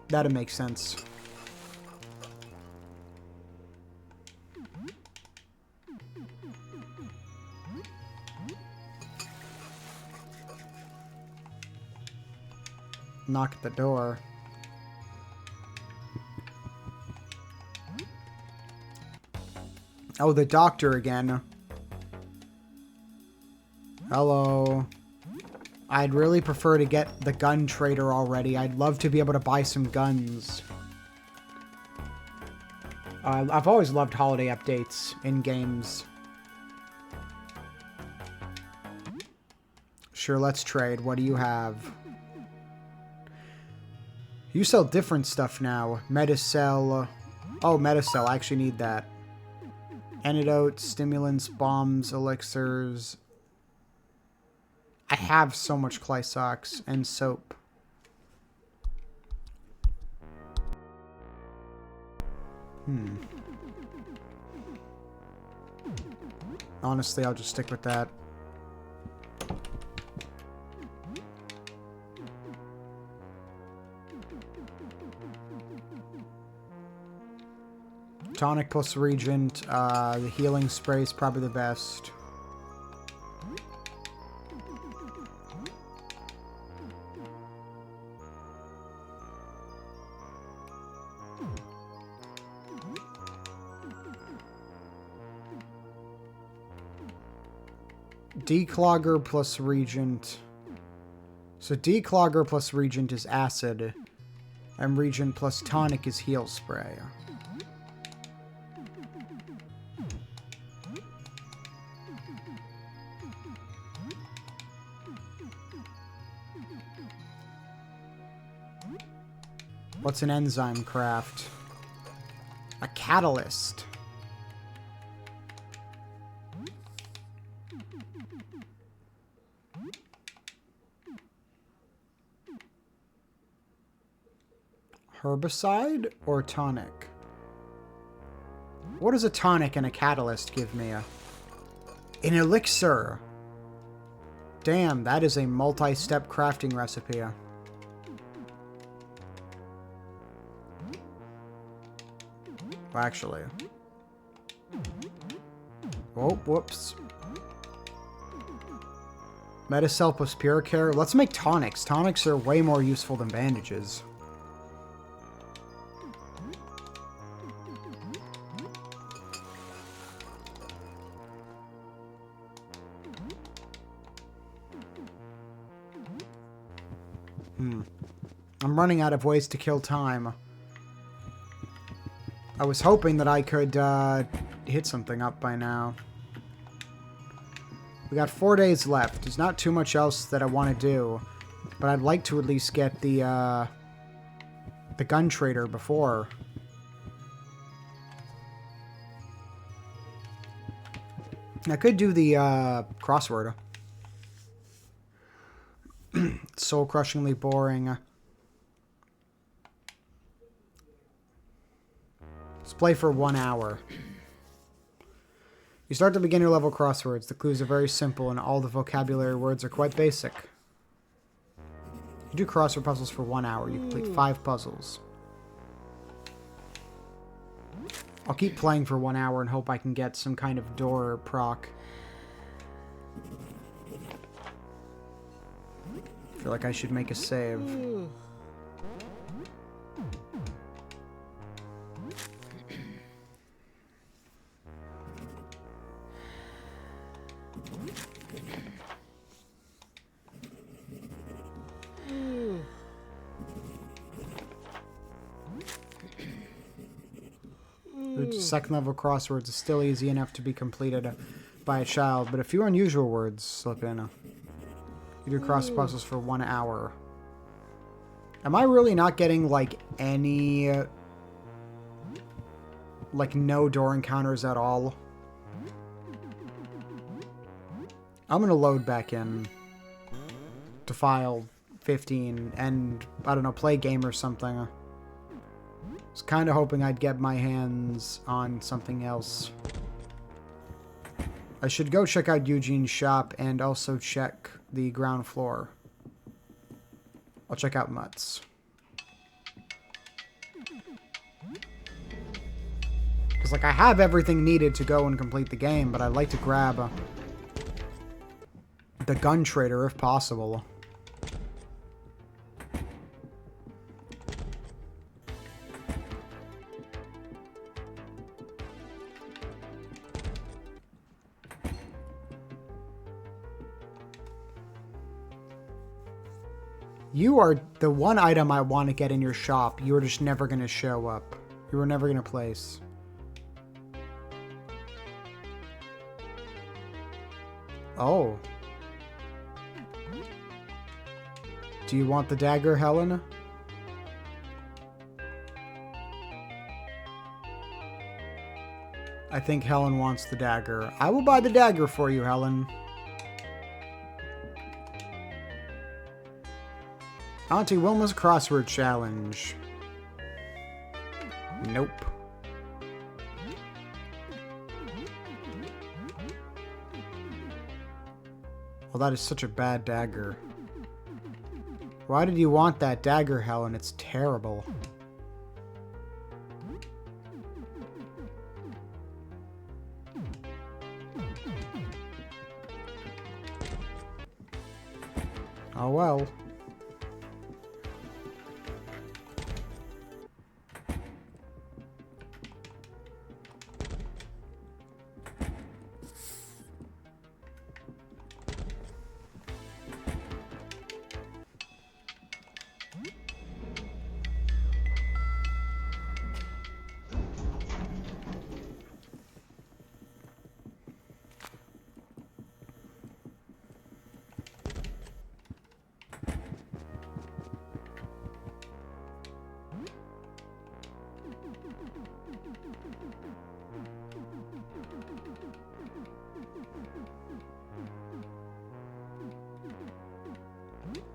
A: That'd make sense. Knock at the door. Oh, the doctor again. Hello. I'd really prefer to get the gun trader already. I'd love to be able to buy some guns. I've always loved holiday updates in games. Sure, let's trade. What do you have? You sell different stuff now. Metacell. Oh, Metacell. I actually need that. Antidotes, stimulants, bombs, elixirs. I have so much clay socks and soap. Honestly, I'll just stick with that. Tonic plus Regent. The healing spray is probably the best. Declogger plus Regent. So Declogger plus Regent is acid. And Regent plus tonic is heal spray. What's an enzyme craft? A catalyst. Herbicide or tonic? What does a tonic and a catalyst give me? An elixir. Damn, that is a multi-step crafting recipe. Well, actually. Oh, whoops. Metacell plus Pure Care. Let's make tonics. Tonics are way more useful than bandages. I'm running out of ways to kill time. I was hoping that I could hit something up by now. We got 4 days left. There's not too much else that I want to do, but I'd like to at least get the gun trader before. I could do the crossword. Soul-crushingly boring. Let's play for 1 hour. You start the beginner level crosswords. The clues are very simple and all the vocabulary words are quite basic. You do crossword puzzles for 1 hour. You complete 5 puzzles. I'll keep playing for 1 hour and hope I can get some kind of door proc. I feel like I should make a save. The second level crosswords is still easy enough to be completed by a child, but a few unusual words slip in. You You do cross puzzles for 1 hour. Am I really not getting, like, any... like, no door encounters at all? I'm gonna load back in to file 15 and, I don't know, play a game or something. I was kind of hoping I'd get my hands on something else. I should go check out Eugene's shop and also check the ground floor. I'll check out Mutt's. Because, like, I have everything needed to go and complete the game, but I'd like to grab the gun trader if possible. You are the one item I want to get in your shop. You are just never going to show up. You were never going to place. Oh. Do you want the dagger, Helen? I think Helen wants the dagger. I will buy the dagger for you, Helen. Auntie Wilma's crossword challenge. Nope. Well, that is such a bad dagger. Why did you want that dagger, Helen? It's terrible. Oh well.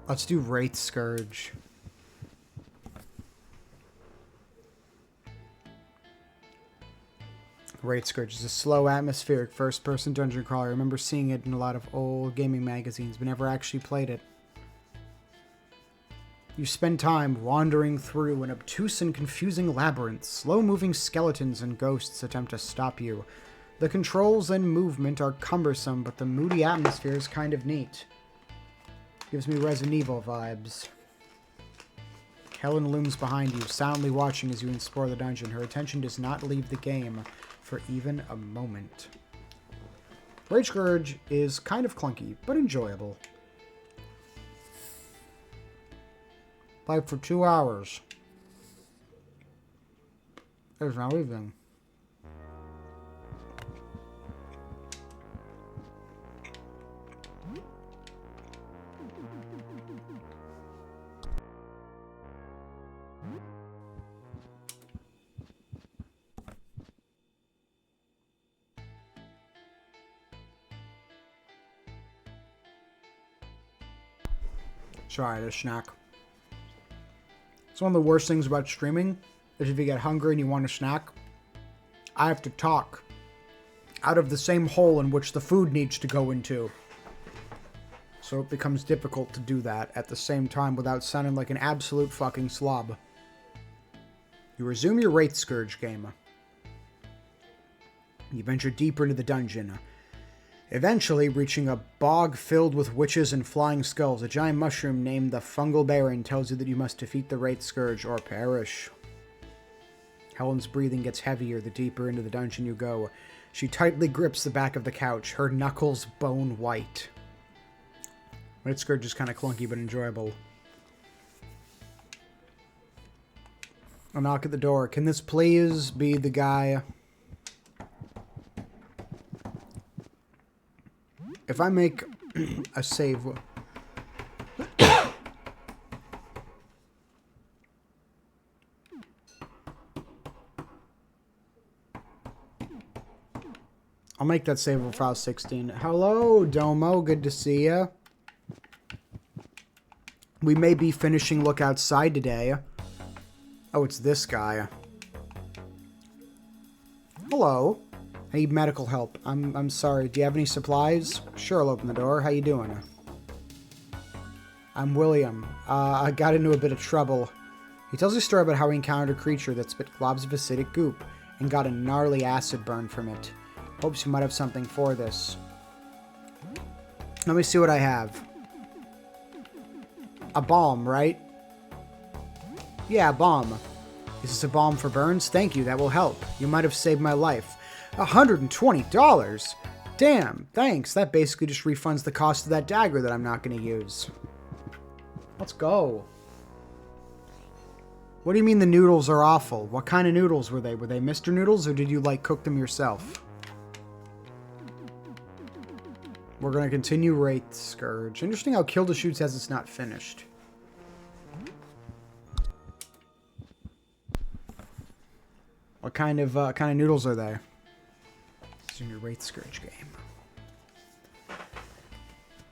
A: Let's do Wraith Scourge. Wraith Scourge is a slow, atmospheric, first-person dungeon crawler. I remember seeing it in a lot of old gaming magazines, but never actually played it. You spend time wandering through an obtuse and confusing labyrinth. Slow-moving skeletons and ghosts attempt to stop you. The controls and movement are cumbersome, but the moody atmosphere is kind of neat. Gives me Resident Evil vibes. Helen looms behind you, silently watching as you explore the dungeon. Her attention does not leave the game for even a moment. Wraith Scourge is kind of clunky, but enjoyable. Played for 2 hours. There's no evening. Sorry, the snack. It's one of the worst things about streaming is if you get hungry and you want a snack, I have to talk out of the same hole in which the food needs to go into. So it becomes difficult to do that at the same time without sounding like an absolute fucking slob. You resume your Wraith Scourge game. You venture deeper into the dungeon. Eventually, reaching a bog filled with witches and flying skulls, a giant mushroom named the Fungal Baron tells you that you must defeat the Wraith Scourge or perish. Helen's breathing gets heavier the deeper into the dungeon you go. She tightly grips the back of the couch, her knuckles bone white. Wraith Scourge is kind of clunky but enjoyable. A knock at the door. Can this please be the guy? If I make a save I'll make that save over file 16. Hello, Domo. Good to see ya. We may be finishing Look Outside today. Oh, it's this guy. Hello. I need medical help. I'm sorry. Do you have any supplies? Sure, I'll open the door. How you doing? I'm William. I got into a bit of trouble. He tells a story about how he encountered a creature that spit globs of acidic goop and got a gnarly acid burn from it. Hopes you might have something for this. Let me see what I have. A balm, right? Yeah, a balm. Is this a balm for burns? Thank you, that will help. You might have saved my life. $120? Damn, thanks. That basically just refunds the cost of that dagger that I'm not going to use. Let's go. What do you mean the noodles are awful? What kind of noodles were they? Were they Mr. Noodles, or did you, like, cook them yourself? We're going to continue Wraith Scourge. Interesting how Kill to Shoot says it's not finished. What kind of noodles are they? This is your Wraith Scourge game.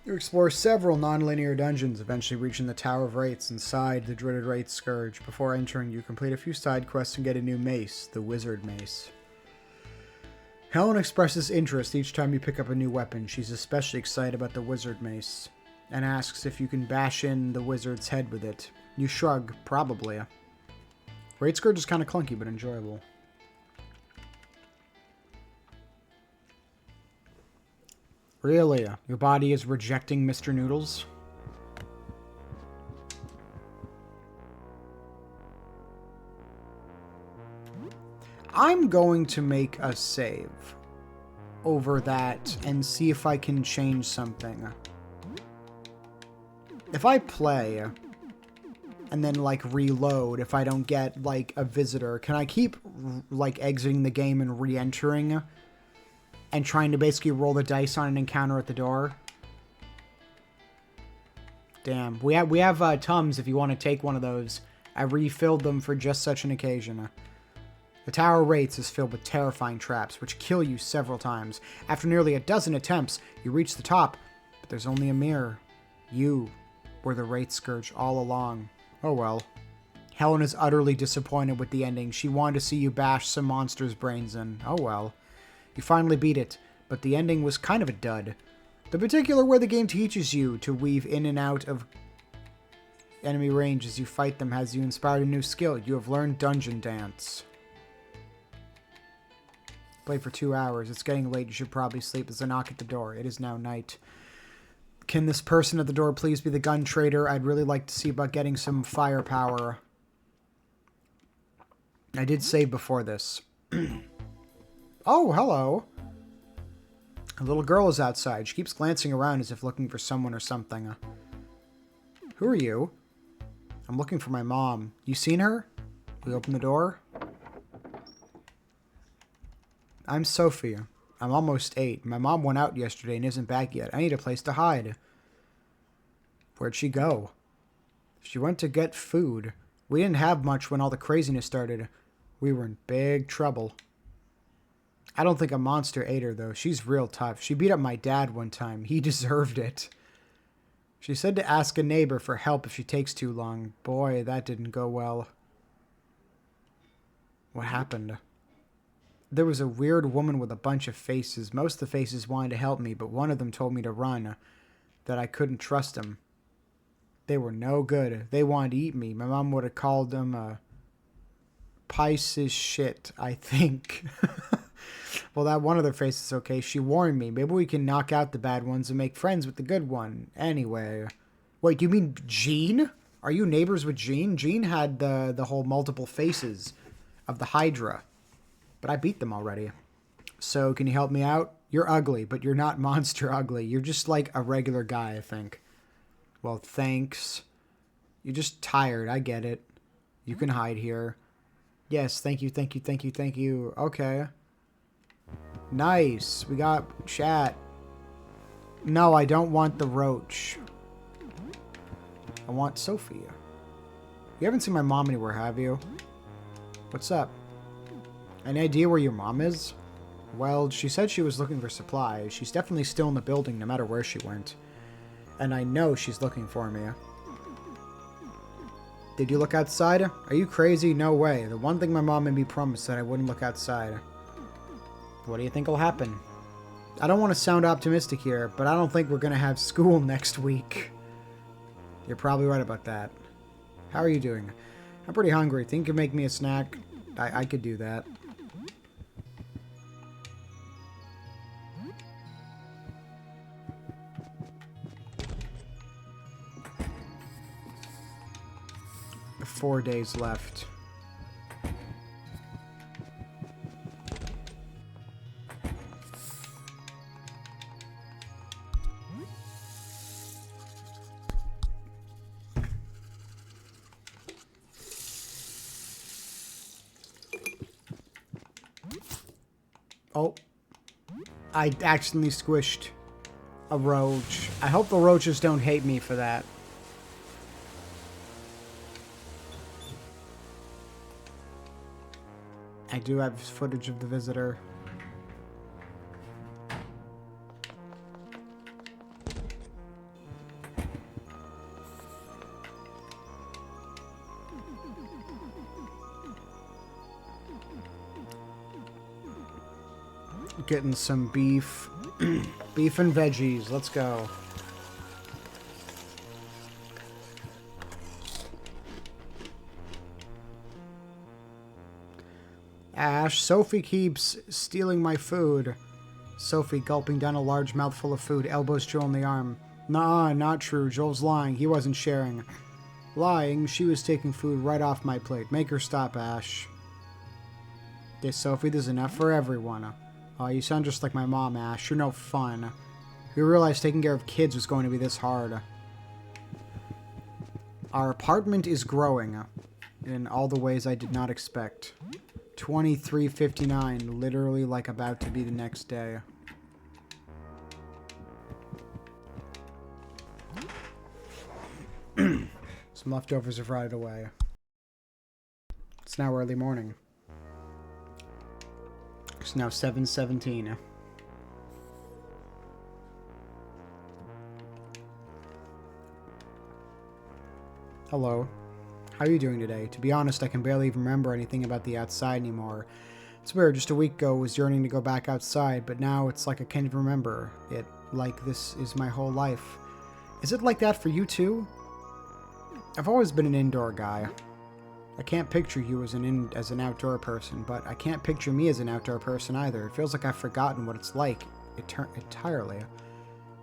A: You explore several non-linear dungeons, eventually reaching the Tower of Wraiths inside the dreaded Wraith Scourge. Before entering, you complete a few side quests and get a new mace, the Wizard Mace. Helen expresses interest each time you pick up a new weapon. She's especially excited about the Wizard Mace, and asks if you can bash in the wizard's head with it. You shrug, probably. Wraith Scourge is kind of clunky, but enjoyable. Really? Your body is rejecting Mr. Noodles? I'm going to make a save over that and see if I can change something. If I play and then, like, reload, if I don't get, like, a visitor, can I keep, like, exiting the game and re-entering and trying to basically roll the dice on an encounter at the door? Damn. We have Tums if you want to take one of those. I refilled them for just such an occasion. The Tower of Wraiths is filled with terrifying traps, which kill you several times. After nearly a dozen attempts, you reach the top, but there's only a mirror. You were the Wraith Scourge all along. Oh well. Helen is utterly disappointed with the ending. She wanted to see you bash some monster's brains in. Oh well. You finally beat it, but the ending was kind of a dud. The particular where the game teaches you to weave in and out of enemy range as you fight them has you inspired a new skill. You have learned Dungeon Dance. Played for 2 hours. It's getting late. You should probably sleep. There's a knock at the door. It is now night. Can this person at the door please be the gun trader? I'd really like to see about getting some firepower. I did save before this. Oh, hello. A little girl is outside. She keeps glancing around as if looking for someone or something. Who are you? I'm looking for my mom. You seen her? We open the door. I'm Sophia. I'm almost 8. My mom went out yesterday and isn't back yet. I need a place to hide. Where'd she go? She went to get food. We didn't have much when all the craziness started. We were in big trouble. I don't think a monster ate her, though. She's real tough. She beat up my dad one time. He deserved it. She said to ask a neighbor for help if she takes too long. Boy, that didn't go well. What happened? There was a weird woman with a bunch of faces. Most of the faces wanted to help me, but one of them told me to run, that I couldn't trust them. They were no good. They wanted to eat me. My mom would have called them a piece of shit, I think. Well, that one of their faces is okay. She warned me. Maybe we can knock out the bad ones and make friends with the good one. Anyway. Wait, do you mean Jean? Are you neighbors with Jean? Jean had the whole multiple faces of the Hydra. But I beat them already. So, can you help me out? You're ugly, but you're not monster ugly. You're just like a regular guy, I think. Well, thanks. You're just tired. I get it. You can hide here. Yes, thank you, thank you, thank you, thank you. Okay. Nice. We got chat. No, I don't want the roach. I want Sophia. You haven't seen my mom anywhere, have you? What's up? Any idea where your mom is? Well, she said she was looking for supplies. She's definitely still in the building no matter where she went. And I know she's looking for me. Did you look outside? Are you crazy? No way. The one thing my mom made me promise that I wouldn't look outside. What do you think will happen? I don't want to sound optimistic here, but I don't think we're going to have school next week. You're probably right about that. How are you doing? I'm pretty hungry. Think you could make me a snack? I could do that. Four days left. Oh, I accidentally squished a roach. I hope the roaches don't hate me for that. I do have footage of the visitor. Getting some beef. Beef and veggies. Let's go. Ash, Sophie keeps stealing my food. Sophie gulping down a large mouthful of food, elbows Joel in the arm. Nah, not true. Joel's lying. He wasn't sharing. Lying? She was taking food right off my plate. Make her stop, Ash. This, Sophie, this is enough for everyone. Oh, you sound just like my mom, Ash. You're no fun. We realized taking care of kids was going to be this hard. Our apartment is growing in all the ways I did not expect. 23:59, literally like about to be the next day. Some leftovers have rotted away. It's now early morning. It's now 7:17. Hello. How are you doing today? To be honest, I can barely even remember anything about the outside anymore. It's weird, just a week ago I was yearning to go back outside, but now it's like I can't even remember it, like this is my whole life. Is it like that for you too? I've always been an indoor guy. I can't picture you as an outdoor person, but I can't picture me as an outdoor person either. It feels like I've forgotten what it's like entirely.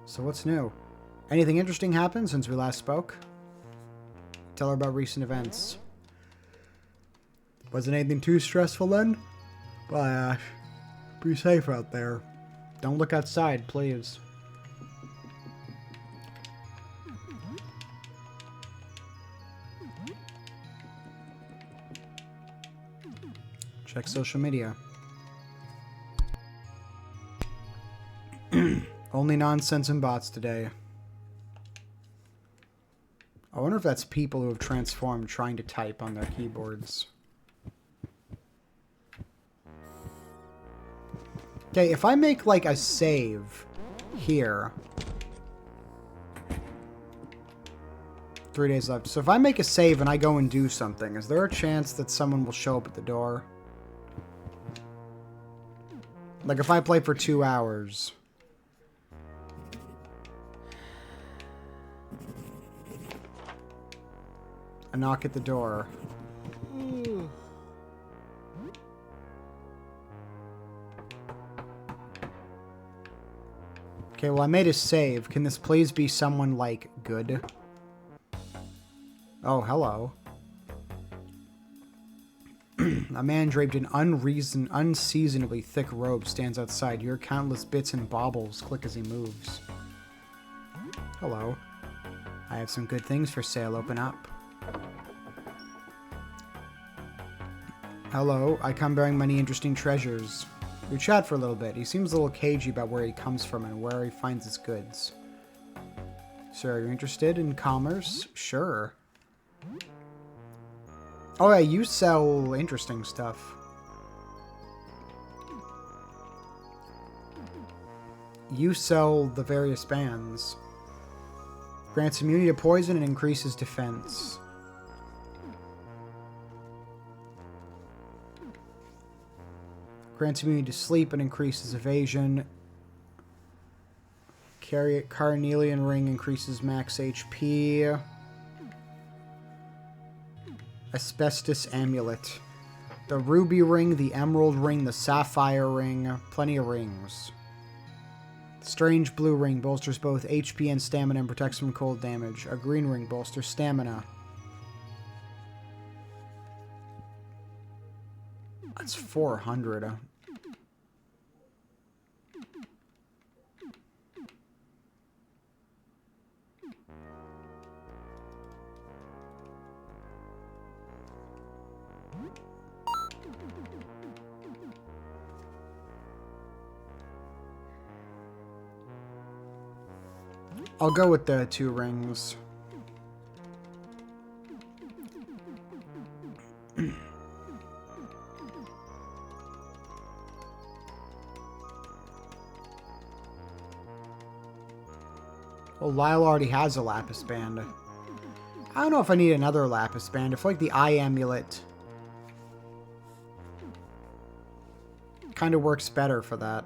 A: So what's new? Anything interesting happened since we last spoke? Tell her about recent events. Wasn't anything too stressful then? Bye, Ash. Be safe out there. Don't look outside, please. Check social media. Only nonsense and bots today. I wonder if that's people who have transformed trying to type on their keyboards. Okay, if I make like a save here. 3 days left. So if I make a save and I go and do something, is there a chance that someone will show up at the door? Like if I play for 2 hours. A knock at the door. Okay, well I made a save. Can this please be someone, like, good? Oh, hello. A man draped in unseasonably thick robe stands outside. Your countless bits and baubles click as he moves. Hello. I have some good things for sale. Open up. Hello, I come bearing many interesting treasures. We chat for a little bit. He seems a little cagey about where he comes from and where he finds his goods. Sir, are you interested in commerce? Sure. Oh yeah, you sell interesting stuff. You sell the various bands. Grants immunity to poison and increases defense. Grants immunity to sleep and increases evasion. Carnelian ring increases max HP. Asbestos amulet. The ruby ring, the emerald ring, the sapphire ring. Plenty of rings. Strange blue ring bolsters both HP and stamina and protects from cold damage. A green ring bolsters stamina. That's 400. I'll go with the 2 rings. Well, Lyle already has a lapis band. I don't know if I need another lapis band. I feel like the eye amulet kind of works better for that.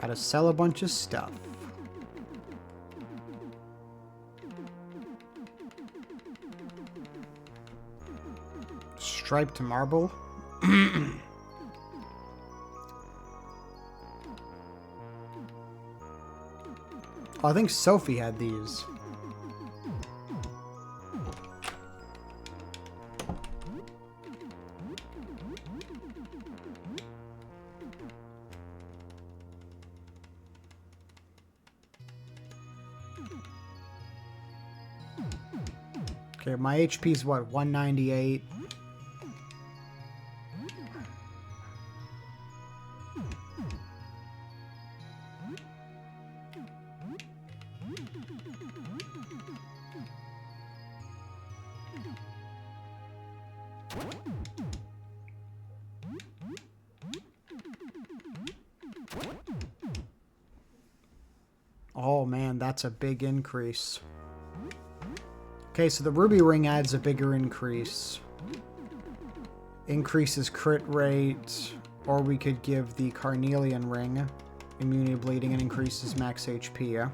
A: Gotta sell a bunch of stuff. Striped marble. Oh, I think Sophie had these. Okay, my HP's what, 198? Oh man, that's a big increase. Okay, so the ruby ring adds a bigger increase. Increases crit rate, or we could give the carnelian ring immunity to bleeding and increases max HP.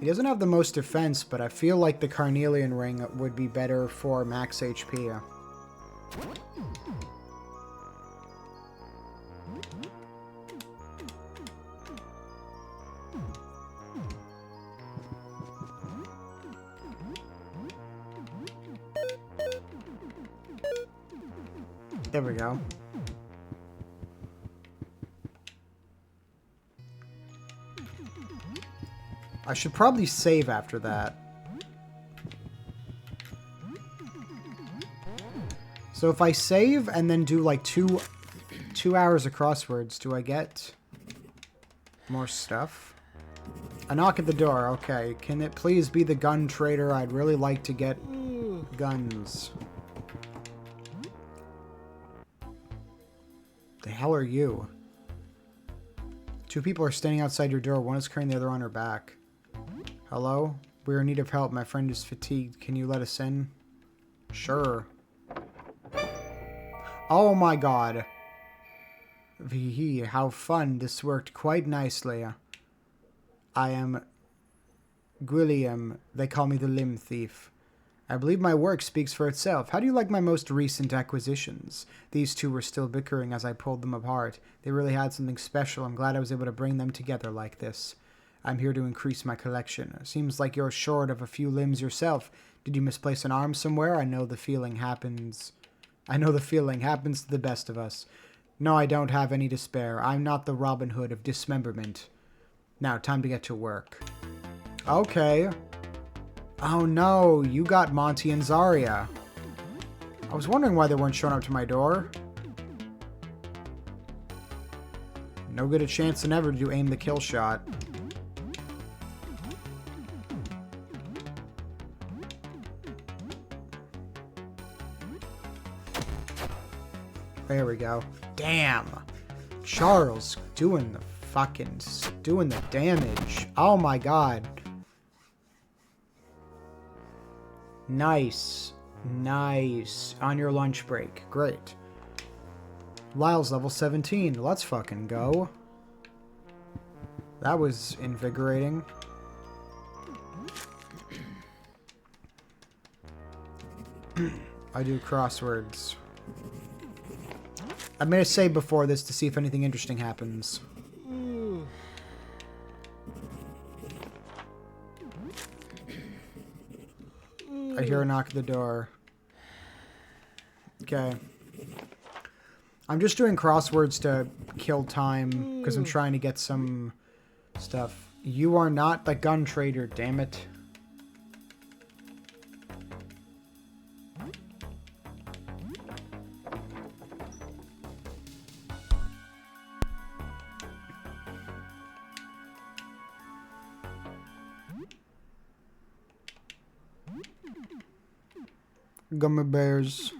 A: He doesn't have the most defense, but I feel like the carnelian ring would be better for max HP. There we go. I should probably save after that. So if I save and then do like two hours of crosswords, do I get more stuff? A knock at the door. Okay. Can it please be the gun trader? I'd really like to get guns. The hell are you? 2 people are standing outside your door. One is carrying the other on her back. Hello? We're in need of help. My friend is fatigued. Can you let us in? Sure. Oh my god. Vee, how fun. This worked quite nicely. I am Gwilliam. They call me the Limb Thief. I believe my work speaks for itself. How do you like my most recent acquisitions? These two were still bickering as I pulled them apart. They really had something special. I'm glad I was able to bring them together like this. I'm here to increase my collection. Seems like you're short of a few limbs yourself. Did you misplace an arm somewhere? I know the feeling happens to the best of us. No, I don't have any despair. I'm not the Robin Hood of dismemberment. Now, time to get to work. Okay. Oh no, you got Monty and Zarya. I was wondering why they weren't showing up to my door. No good a chance than ever to aim the kill shot. There we go. Damn. Charles doing the damage. Oh my god. Nice. Nice. On your lunch break. Great. Lyle's level 17. Let's fucking go. That was invigorating. I do crosswords. I made a save before this to see if anything interesting happens. I hear a knock at the door. Okay. I'm just doing crosswords to kill time because I'm trying to get some stuff. You are not the gun trader, damn it. Gummy bears.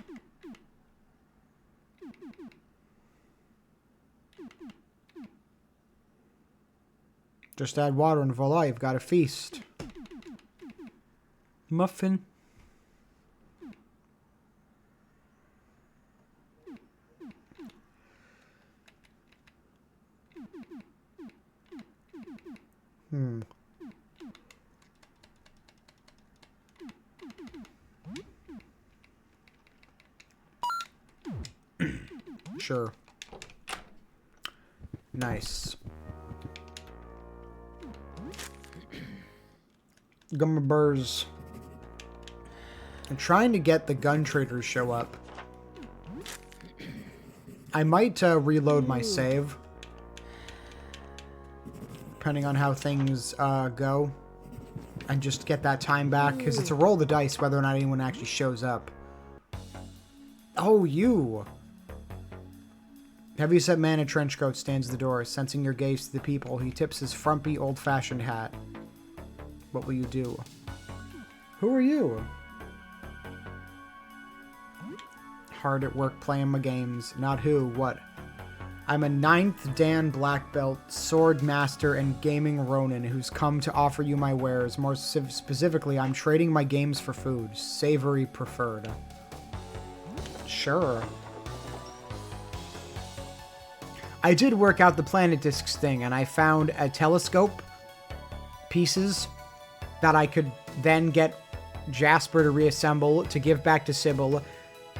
A: Just add water and voila, you've got a feast. Muffin. Sure. Nice. Gummy bears. I'm trying to get the gun traders show up. I might reload my save. Depending on how things go. And just get that time back. Because it's a roll of the dice whether or not anyone actually shows up. Oh, you! Heavyset man in trench coat stands at the door, sensing your gaze to the people. He tips his frumpy, old-fashioned hat. What will you do? Who are you? Hard at work playing my games. Not who, what? I'm a 9th Dan Black Belt, sword master, and gaming ronin who's come to offer you my wares. More specifically, I'm trading my games for food. Savory preferred. Sure. I did work out the planet discs thing, and I found a telescope pieces that I could then get Jasper to reassemble to give back to Sybil,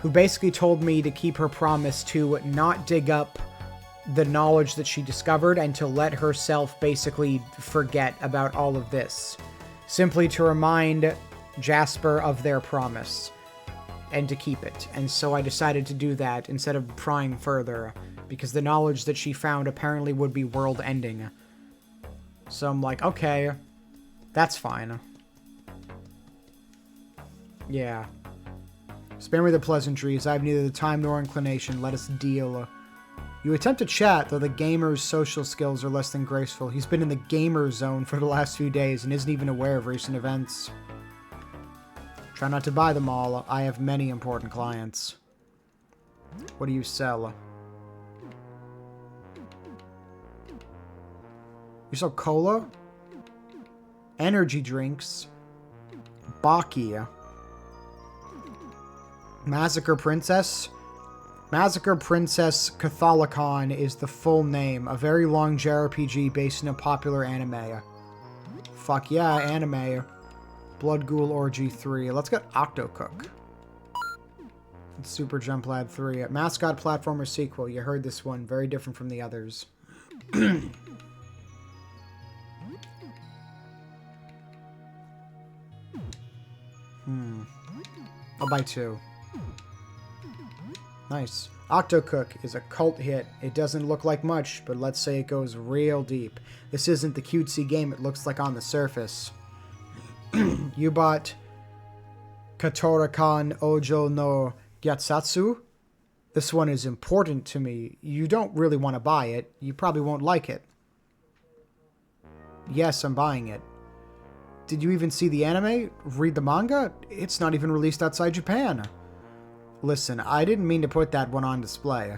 A: who basically told me to keep her promise to not dig up the knowledge that she discovered and to let herself basically forget about all of this. Simply to remind Jasper of their promise and to keep it. And so I decided to do that instead of prying further, because the knowledge that she found apparently would be world-ending. So I'm like, okay, that's fine. Yeah. Spare me the pleasantries. I have neither the time nor inclination. Let us deal. You attempt to chat, though the gamer's social skills are less than graceful. He's been in the gamer zone for the last few days and isn't even aware of recent events. Try not to buy them all. I have many important clients. What do you sell? You sell cola? Energy drinks? Baki? Massacre Princess? Massacre Princess Catholicon is the full name, a very long JRPG based in a popular anime. Fuck yeah, anime. Blood Ghoul Orgy 3. Let's get Octocook. Super Jump Lad 3. Mascot Platformer Sequel. You heard this one. Very different from the others. I'll buy 2. Nice. Octocook is a cult hit. It doesn't look like much, but let's say it goes real deep. This isn't the cutesy game it looks like on the surface. You bought Katorakan Ojo no Gyatsatsu? This one is important to me. You don't really want to buy it. You probably won't like it. Yes, I'm buying it. Did you even see the anime? Read the manga? It's not even released outside Japan. Listen, I didn't mean to put that one on display.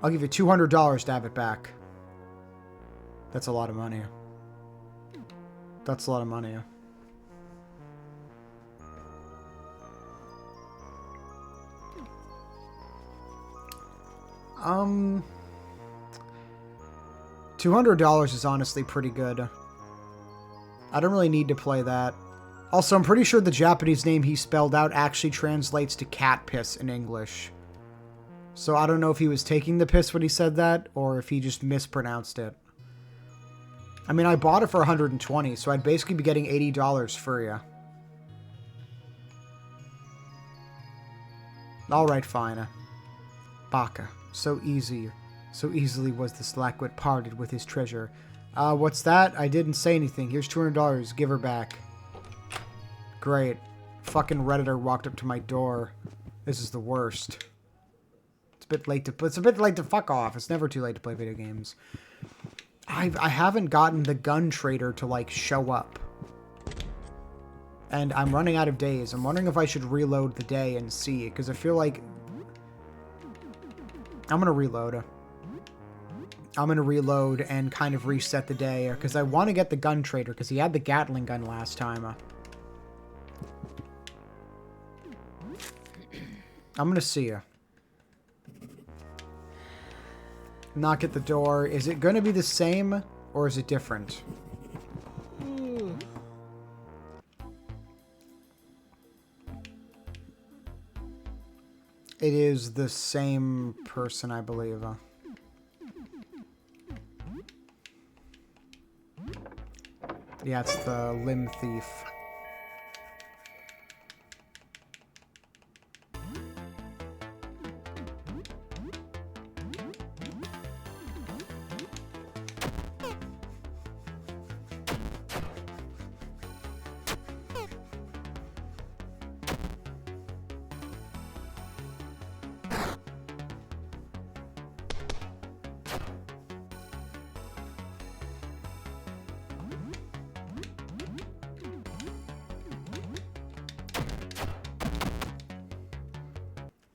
A: I'll give you $200 to have it back. That's a lot of money. That's a lot of money. $200 is honestly pretty good. I don't really need to play that. Also, I'm pretty sure the Japanese name he spelled out actually translates to cat piss in English. So I don't know if he was taking the piss when he said that, or if he just mispronounced it. I mean, I bought it for $120, so I'd basically be getting $80 for you. Alright, fine. Baka. So easily was the slackwit parted with his treasure. What's that? I didn't say anything. Here's $200. Give her back. Great. Fucking Redditor walked up to my door. This is the worst. It's a bit late to fuck off. It's never too late to play video games. I haven't gotten the gun trader to, like, show up. And I'm running out of days. I'm wondering if I should reload the day and see, because I feel like... I'm gonna reload. I'm gonna reload and kind of reset the day, because I want to get the gun trader, because he had the Gatling gun last time. I'm gonna see you. Knock at the door. Is it gonna be the same, or is it different? It is the same person, I believe. Yeah, it's the limb thief.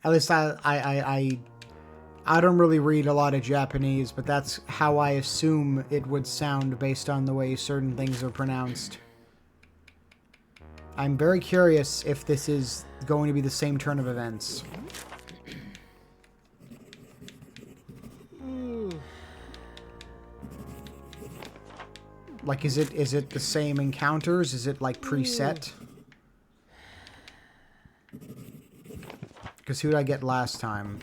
A: At least I don't really read a lot of Japanese, but that's how I assume it would sound based on the way certain things are pronounced. I'm very curious if this is going to be the same turn of events. Like, is it the same encounters? Is it, like, preset? Because who did I get last time?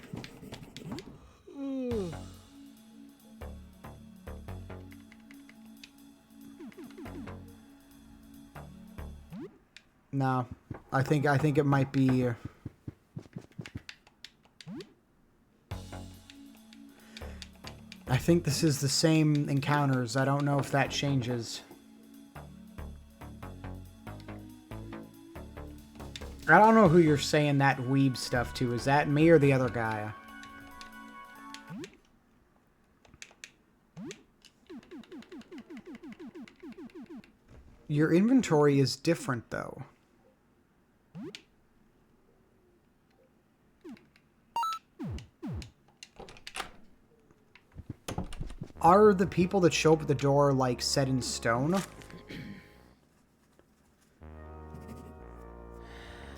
A: No. I think it might be... I think this is the same encounters. I don't know if that changes. I don't know who you're saying that weeb stuff to. Is that me or the other guy? Your inventory is different, though. Are the people that show up at the door, like, set in stone?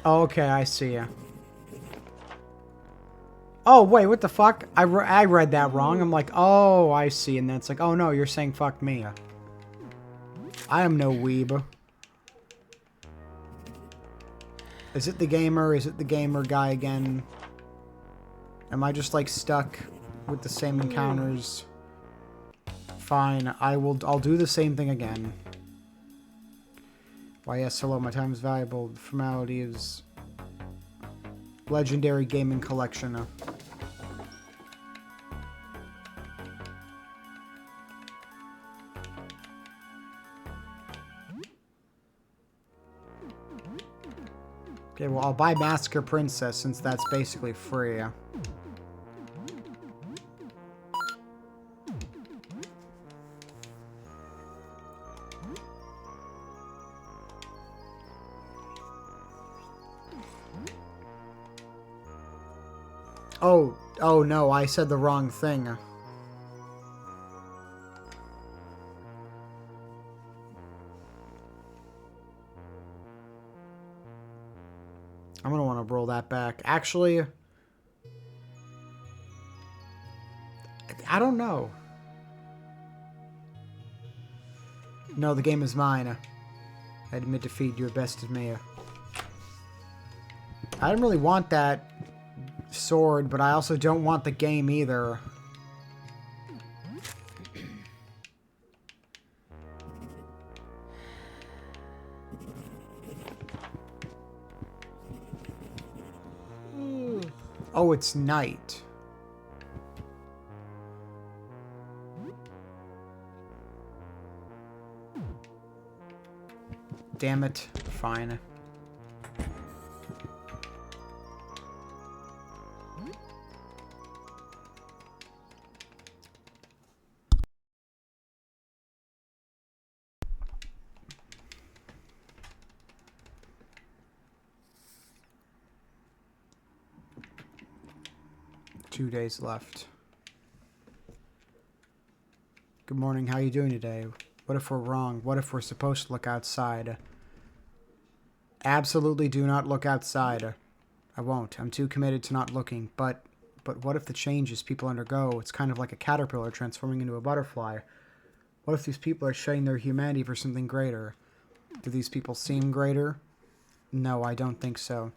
A: Oh, okay, I see ya. Oh, wait, what the fuck? I read that wrong. I'm like, oh, I see. And then it's like, oh, no, you're saying fuck me. I am no weeb. Is it the gamer? Is it the gamer guy again? Am I just like stuck with the same encounters? Fine, I'll do the same thing again. Why yes, hello, my time is valuable. The formality is legendary gaming collection. Okay, well, I'll buy Massacre Princess since that's basically free. Oh no, I said the wrong thing. I'm gonna want to roll that back. Actually, I don't know. No, the game is mine. I admit defeat, your best is me. I didn't really want that sword, but I also don't want the game either. Oh, it's night. Damn it. Fine. Two days left. Good morning, how you doing today? What if we're wrong? What if we're supposed to look outside? Absolutely do not look outside. I won't. I'm too committed to not looking. But what if the changes people undergo, it's kind of like a caterpillar transforming into a butterfly? What if these people are shedding their humanity for something greater? Do these people seem greater? No, I don't think so.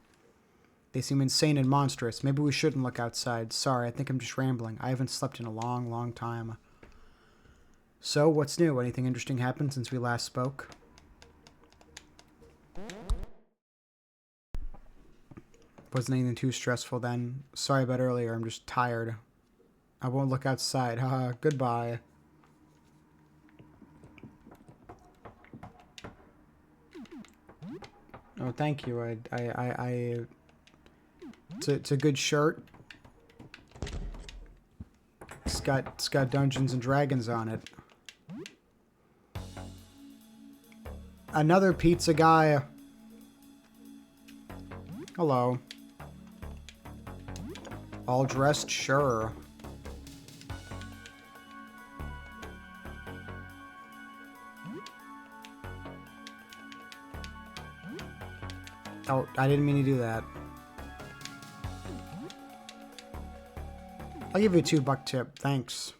A: They seem insane and monstrous. Maybe we shouldn't look outside. Sorry, I think I'm just rambling. I haven't slept in a long, long time. So, what's new? Anything interesting happened since we last spoke? Wasn't anything too stressful then? Sorry about earlier. I'm just tired. I won't look outside. Haha, goodbye. Oh, thank you. It's a good shirt. It's got Dungeons and Dragons on it. Another pizza guy. Hello. All dressed? Sure. Oh, I didn't mean to do that. I'll give you a $2 tip. Thanks.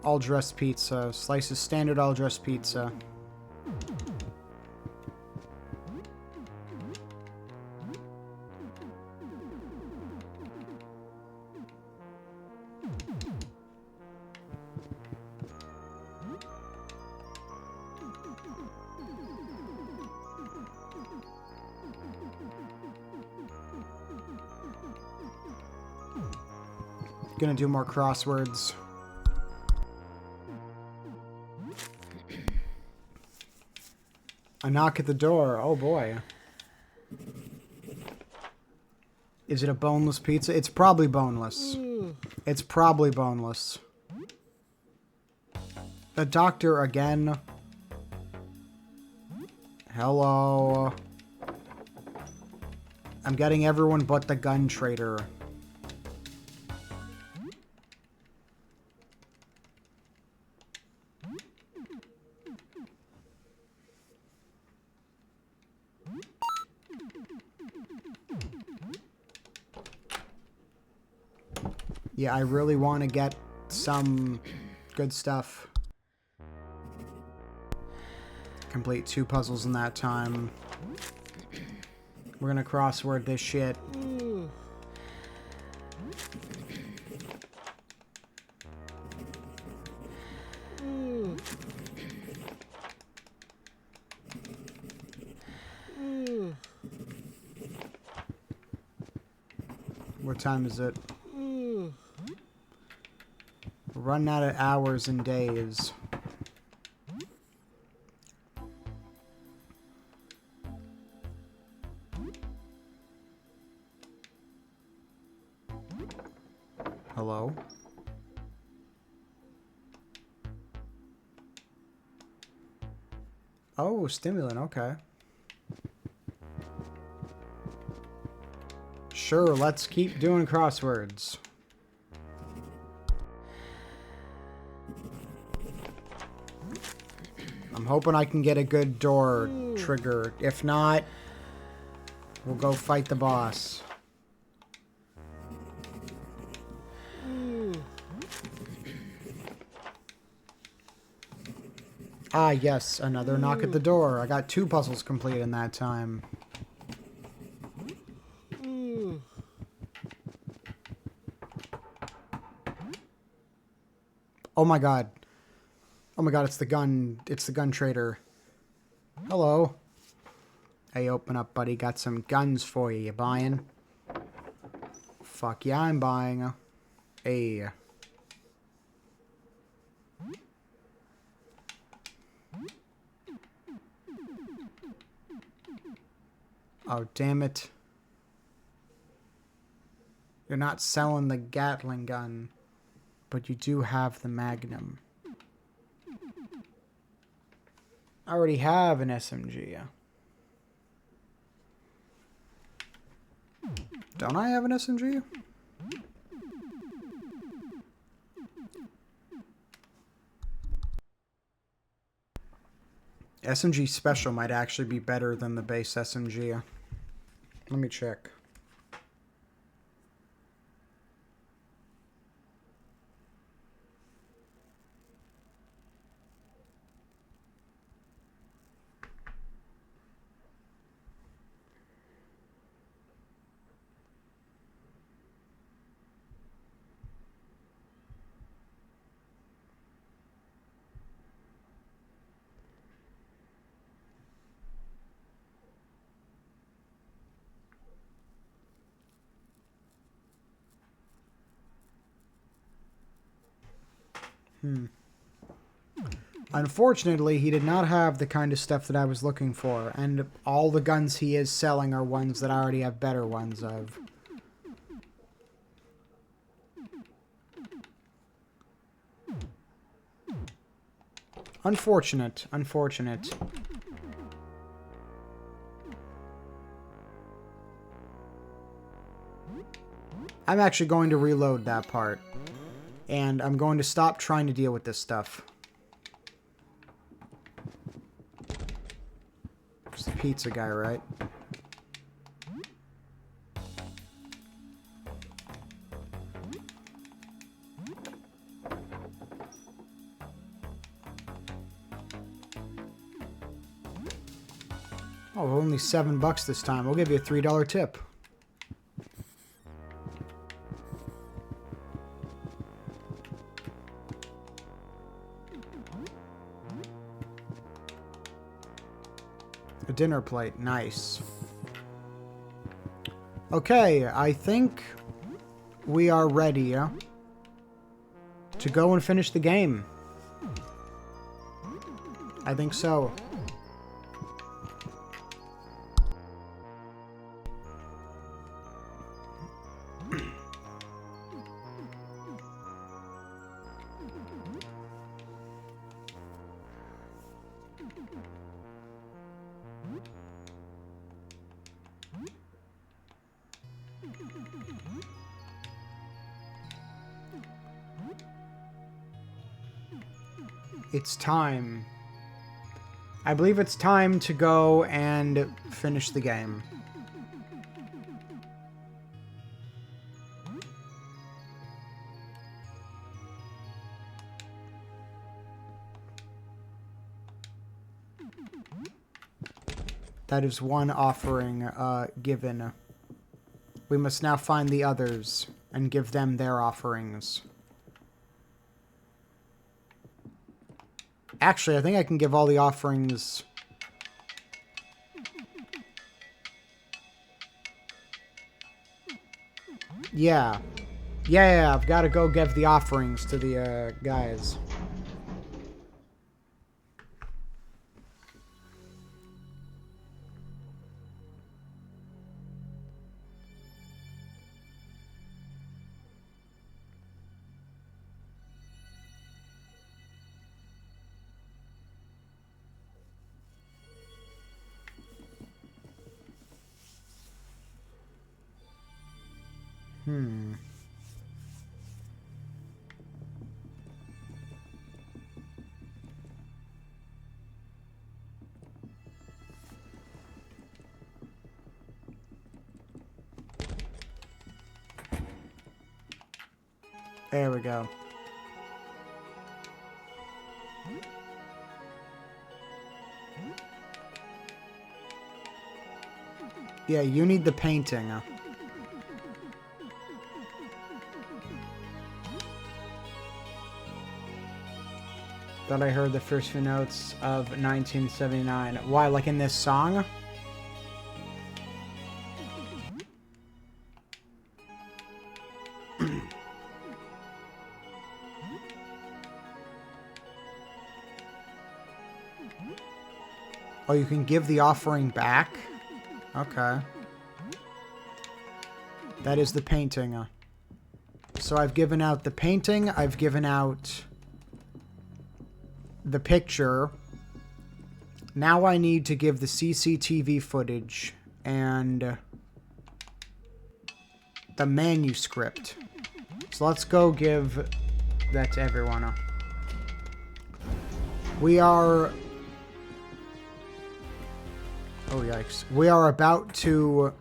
A: All dressed pizza. Slices standard all dressed pizza. Gonna do more crosswords. A knock at the door. Oh boy. Is it a boneless pizza? It's probably boneless. It's probably boneless. The doctor again. Hello. I'm getting everyone but the gun trader. Yeah, I really want to get some good stuff. complete 2 puzzles in that time. We're gonna crossword this shit. What time is it? We're running out of hours and days. Hello? Oh, stimulant, okay. Sure, let's keep doing crosswords. I'm hoping I can get a good door trigger. If not, we'll go fight the boss. Ah, yes, another knock at the door. I got 2 puzzles complete in that time. Oh my god. Oh my god, it's the gun trader. Hello. Hey, open up, buddy. Got some guns for you. You buying? Fuck yeah, I'm buying. Hey. Oh, damn it. You're not selling the Gatling gun, but you do have the Magnum. I already have an SMG. Don't I have an SMG? SMG Special might actually be better than the base SMG. Let me check. Unfortunately, he did not have the kind of stuff that I was looking for, and all the guns he is selling are ones that I already have better ones of. Unfortunate. Unfortunate. I'm actually going to reload that part. And I'm going to stop trying to deal with this stuff. It's the pizza guy, right? Oh, only $7 this time. We'll give you a $3 tip. A dinner plate. Nice. Okay, I think we are ready to go and finish the game. I think so. It's time. I believe it's time to go and finish the game. That is one offering given. We must now find the others and give them their offerings. Actually, I think I can give all the offerings... Yeah. Yeah, I've got to go give the offerings to the guys. There we go. Yeah, you need the painting. Thought I heard the first few notes of 1979. Why, like in this song? Oh, you can give the offering back? Okay. That is the painting. So I've given out the painting, I've given out the picture. Now I need to give the CCTV footage and the manuscript. So let's go give that to everyone. We are... Oh, yikes. We are about to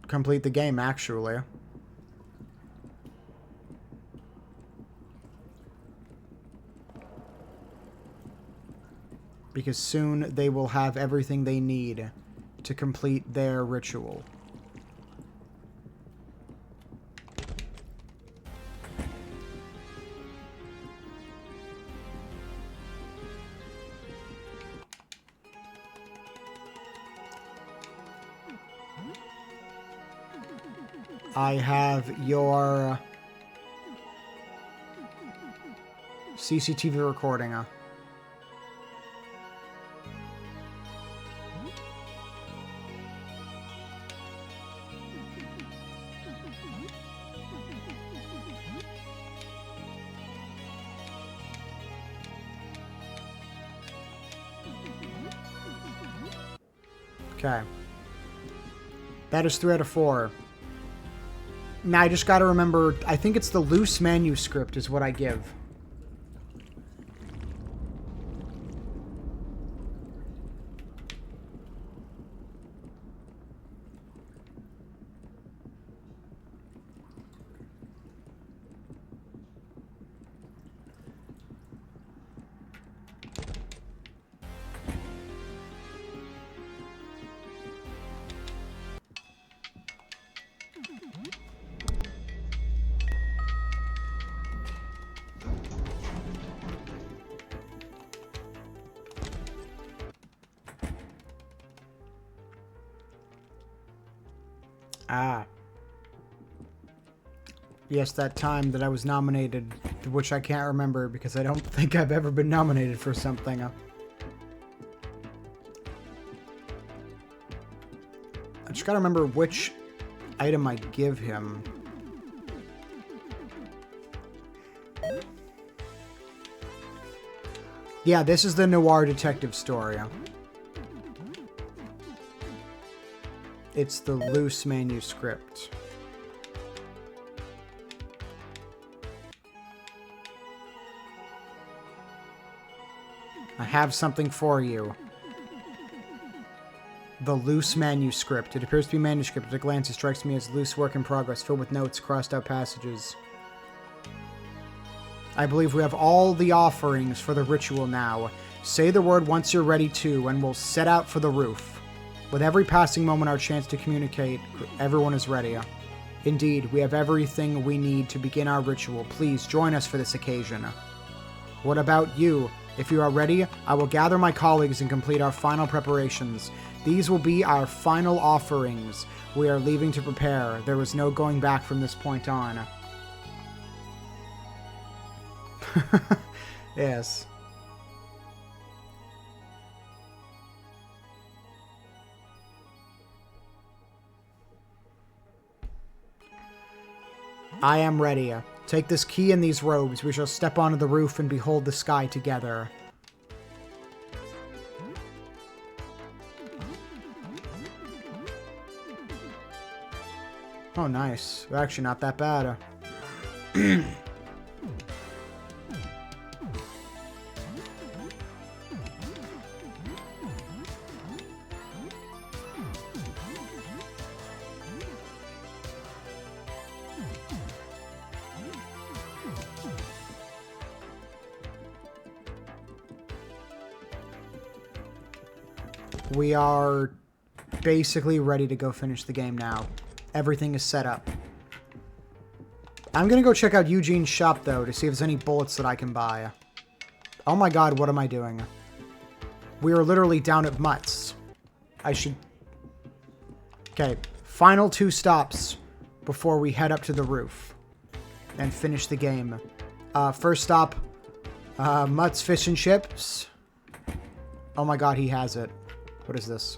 A: complete the game, actually. Because soon they will have everything they need to complete their ritual. I have your CCTV recording. Okay. That is 3 out of 4. Now I just gotta remember, I think it's the loose manuscript is what I give. Ah. Yes, that time that I was nominated, which I can't remember because I don't think I've ever been nominated for something. I just gotta remember which item I give him. Yeah, this is the noir detective story. It's the loose manuscript. I have something for you. The loose manuscript. It appears to be manuscript. At a glance, it strikes me as loose work in progress, filled with notes, crossed out passages. I believe we have all the offerings for the ritual now. Say the word once you're ready to, and we'll set out for the roof. With every passing moment our chance to communicate, everyone is ready. Indeed, we have everything we need to begin our ritual. Please join us for this occasion. What about you? If you are ready, I will gather my colleagues and complete our final preparations. These will be our final offerings. We are leaving to prepare. There is no going back from this point on. Yes. I am ready. Take this key and these robes. We shall step onto the roof and behold the sky together. Oh, nice. Actually, not that bad. We are basically ready to go finish the game now. Everything is set up. I'm going to go check out Eugene's shop, though, to see if there's any bullets that I can buy. Oh my god, what am I doing? We are literally down at Mutt's. I should... Okay, final 2 stops before we head up to the roof and finish the game. First stop, Mutt's Fish and Chips. Oh my god, he has it. What is this?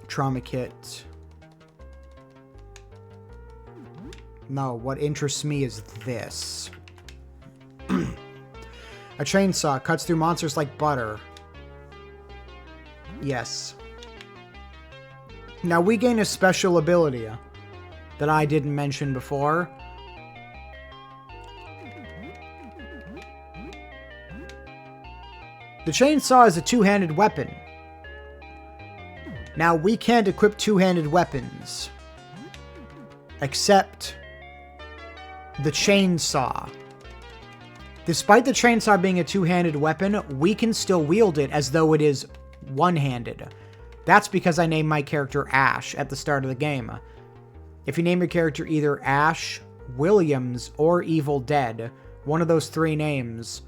A: Trauma kit. No, what interests me is this. A chainsaw cuts through monsters like butter. Yes. Now we gain a special ability that I didn't mention before. The chainsaw is a two-handed weapon. Now, we can't equip two-handed weapons, except the chainsaw. Despite the chainsaw being a two-handed weapon, we can still wield it as though it is one-handed. That's because I named my character Ash at the start of the game. If you name your character either Ash, Williams, or Evil Dead, one of those 3 names,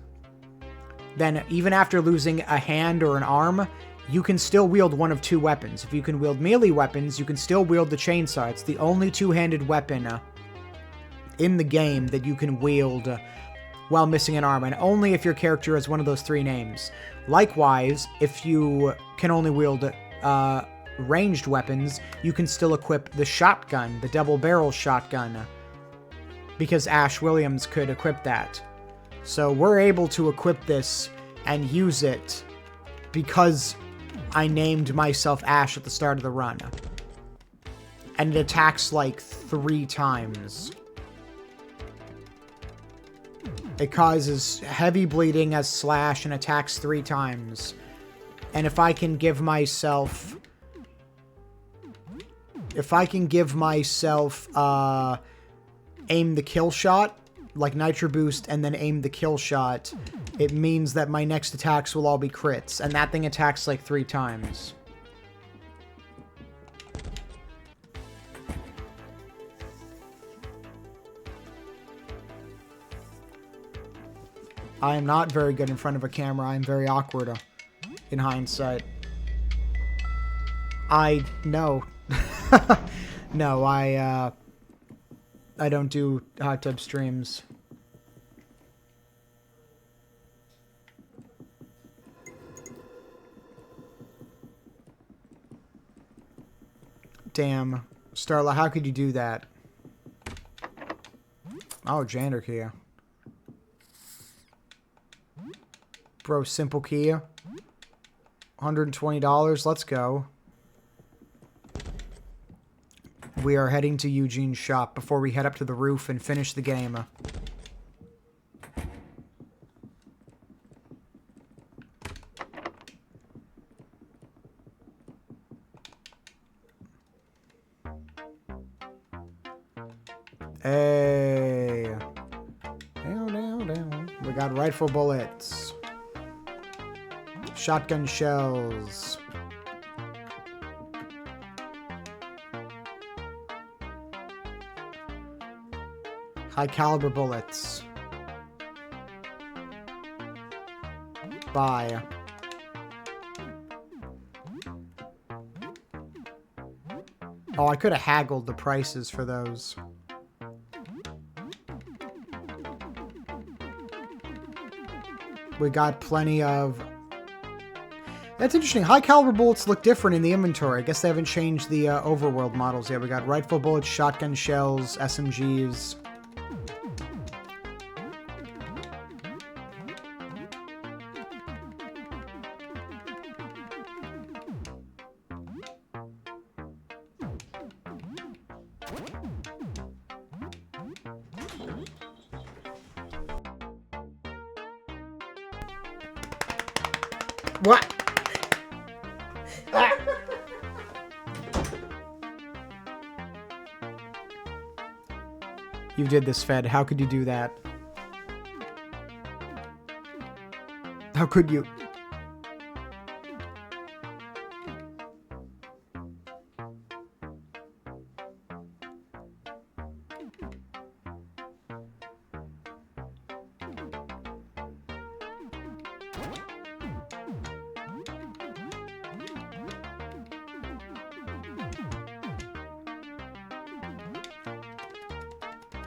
A: then even after losing a hand or an arm, you can still wield one of 2 weapons. If you can wield melee weapons, you can still wield the chainsaw. It's the only two-handed weapon in the game that you can wield while missing an arm, and only if your character has one of those 3 names. Likewise, if you can only wield ranged weapons, you can still equip the shotgun, the double-barrel shotgun, because Ash Williams could equip that. So we're able to equip this and use it because I named myself Ash at the start of the run. And it attacks like 3 times. It causes heavy bleeding as slash and attacks 3 times. And if I can give myself... aim the kill shot, like Nitro Boost, and then aim the kill shot, it means that my next attacks will all be crits, and that thing attacks like 3 times. I am not very good in front of a camera. I am very awkward in hindsight. No. No, I don't do hot tub streams. Damn. Starla, how could you do that? Oh, Jander key. Bro, simple key. $120. Let's go. We are heading to Eugene's shop before we head up to the roof and finish the game. Hey. Down, down, down. We got rifle bullets. Shotgun shells. High caliber bullets. Buy. Oh, I could have haggled the prices for those. We got plenty of... That's interesting. High caliber bullets look different in the inventory. I guess they haven't changed the overworld models yet. We got rifle bullets, shotgun shells, SMGs. What? Ah. You did this, Fed. How could you do that? How could you?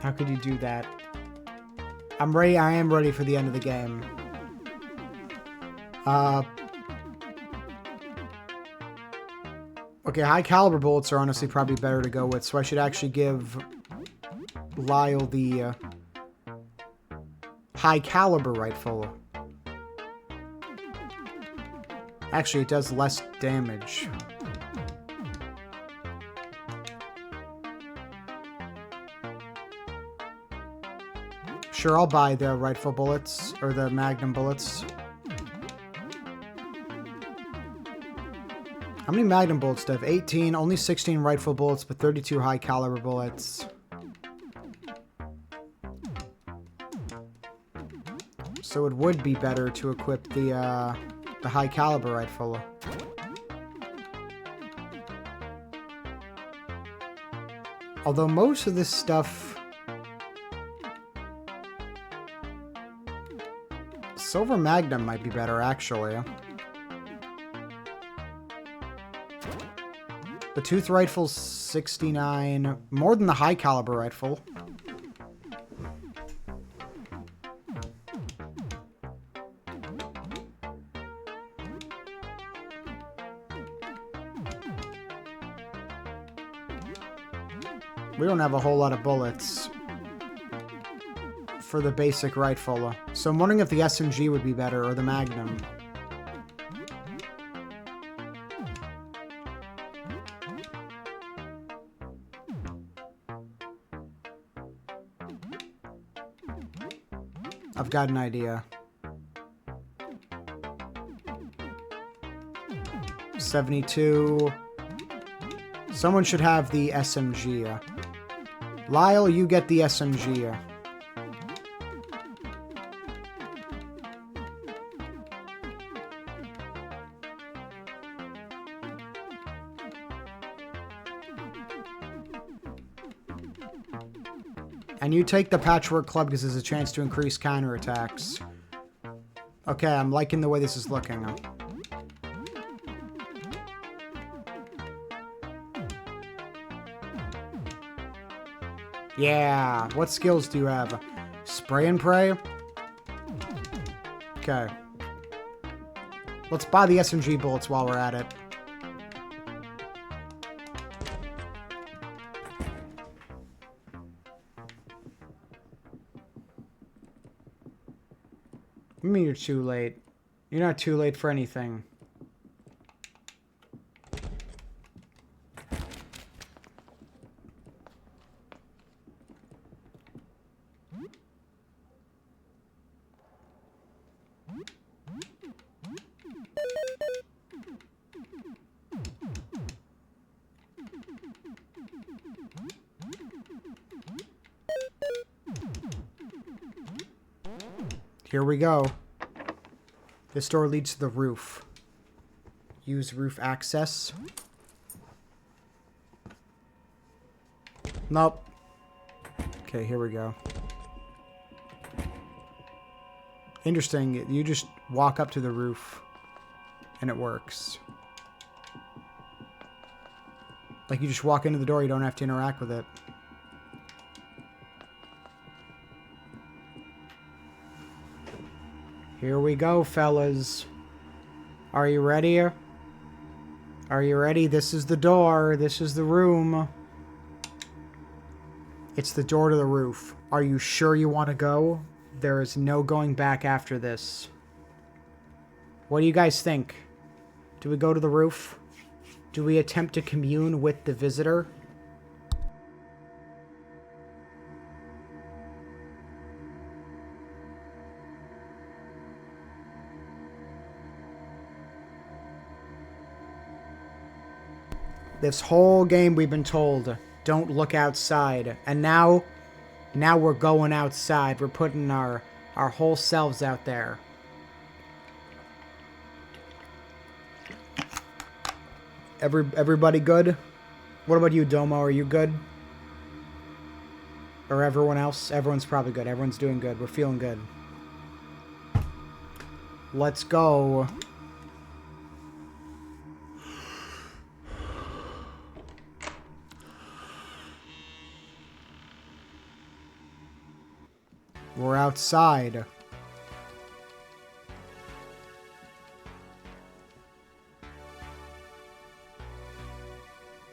A: How could you do that? I'm ready. I am ready for the end of the game. Okay, high caliber bullets are honestly probably better to go with, so I should actually give Lyle the high caliber rifle. Actually, it does less damage. Sure, I'll buy the rifle bullets, or the magnum bullets. How many magnum bullets do I have? 18, only 16 rifle bullets, but 32 high caliber bullets. So it would be better to equip the high caliber rifle. Although most of this stuff... Silver Magnum might be better, actually. The Tooth Rifle's 69. More than the high caliber rifle. We don't have a whole lot of bullets for the basic rifle. So I'm wondering if the SMG would be better, or the Magnum. I've got an idea. 72. Someone should have the SMG. Lyle, you get the SMG. And you take the Patchwork Club because there's a chance to increase counterattacks. Okay, I'm liking the way this is looking. Yeah, what skills do you have? Spray and pray? Okay. Let's buy the SMG bullets while we're at it. I mean, you're too late. You're not too late for anything. Here we go. This door leads to the roof. Use roof access. Nope. Okay, here we go. Interesting. You just walk up to the roof and it works. Like you just walk into the door, you don't have to interact with it. Here we go, fellas. Are you ready? Are you ready? This is the door. This is the room. It's the door to the roof. Are you sure you want to go? There is no going back after this. What do you guys think? Do we go to the roof? Do we attempt to commune with the visitor? This whole game we've been told, don't look outside. And now we're going outside. We're putting our whole selves out there. Everybody good? What about you, Domo? Are you good? Or everyone else? Everyone's probably good. Everyone's doing good. We're feeling good. Let's go. We're outside.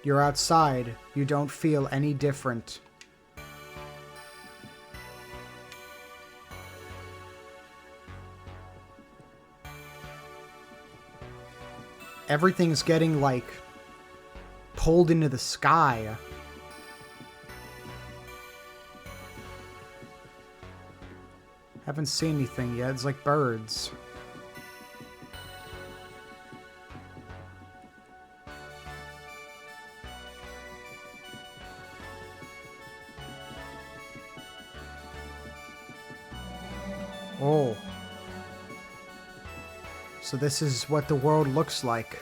A: You're outside. You don't feel any different. Everything's getting, like, pulled into the sky. Haven't seen anything yet. It's like birds. Oh. So this is what the world looks like.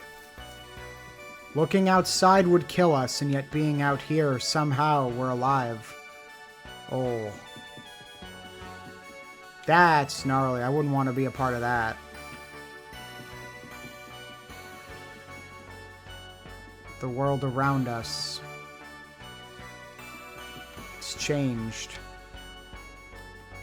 A: Looking outside would kill us, and yet being out here, somehow we're alive. Oh. That's gnarly. I wouldn't want to be a part of that. The world around us. It's changed.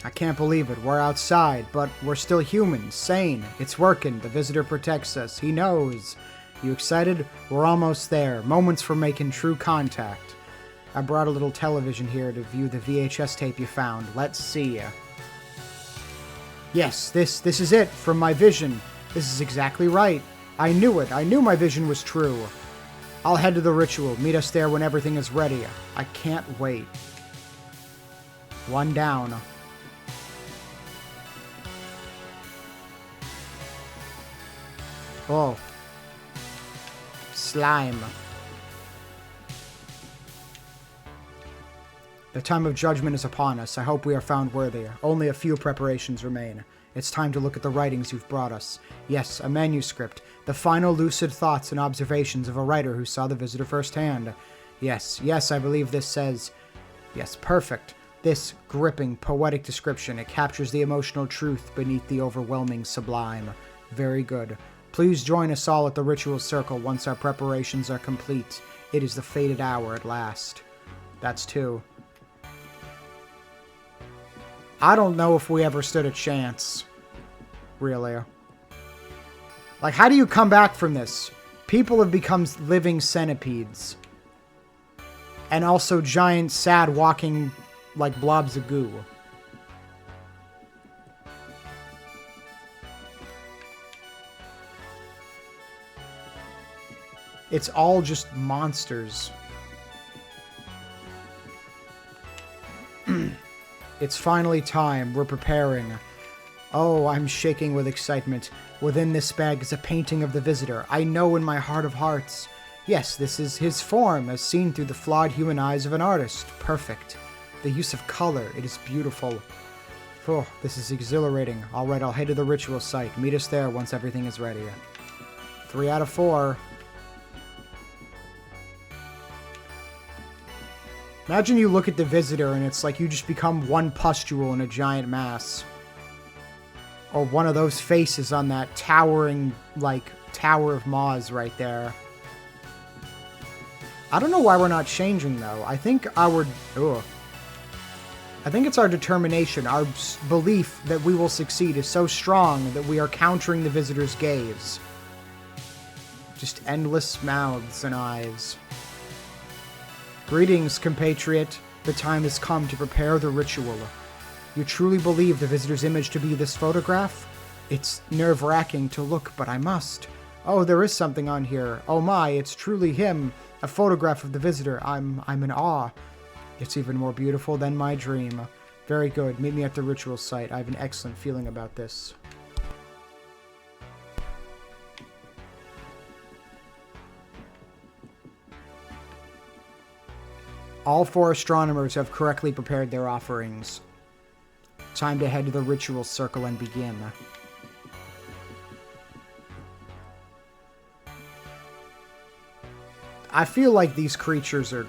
A: I can't believe it. We're outside, but we're still human, sane. It's working. The visitor protects us. He knows. You excited? We're almost there. Moments from making true contact. I brought a little television here to view the VHS tape you found. Let's see. Yes, this is it, from my vision. This is exactly right. I knew it. I knew my vision was true. I'll head to the ritual. Meet us there when everything is ready. I can't wait. One down. Oh. Slime. The time of judgment is upon us. I hope we are found worthy. Only a few preparations remain. It's time to look at the writings you've brought us. Yes, a manuscript. The final lucid thoughts and observations of a writer who saw the visitor firsthand. Yes, I believe this says... Yes, perfect. This gripping, poetic description. It captures the emotional truth beneath the overwhelming sublime. Very good. Please join us all at the ritual circle once our preparations are complete. It is the fated hour at last. That's 2. I don't know if we ever stood a chance. Really. Like, how do you come back from this? People have become living centipedes. And also giant, sad, walking, like, blobs of goo. It's all just monsters. It's finally time. We're preparing. Oh, I'm shaking with excitement. Within this bag is a painting of the visitor. I know in my heart of hearts. Yes, this is his form, as seen through the flawed human eyes of an artist. Perfect. The use of color. It is beautiful. Oh, this is exhilarating. Alright, I'll head to the ritual site. Meet us there once everything is ready. 3 out of 4. Imagine you look at the visitor and it's like you just become one pustule in a giant mass. Or one of those faces on that towering, like, Tower of Maz right there. I don't know why we're not changing, though. I think our... Ugh. I think it's our determination, our belief that we will succeed is so strong that we are countering the visitor's gaze. Just endless mouths and eyes. Greetings, compatriot. The time has come to prepare the ritual. You truly believe the visitor's image to be this photograph? It's nerve-wracking to look, but I must. Oh, there is something on here. Oh my, it's truly him. A photograph of the visitor. I'm in awe. It's even more beautiful than my dream. Very good. Meet me at the ritual site. I have an excellent feeling about this. All 4 astronomers have correctly prepared their offerings. Time to head to the ritual circle and begin. I feel like these creatures are...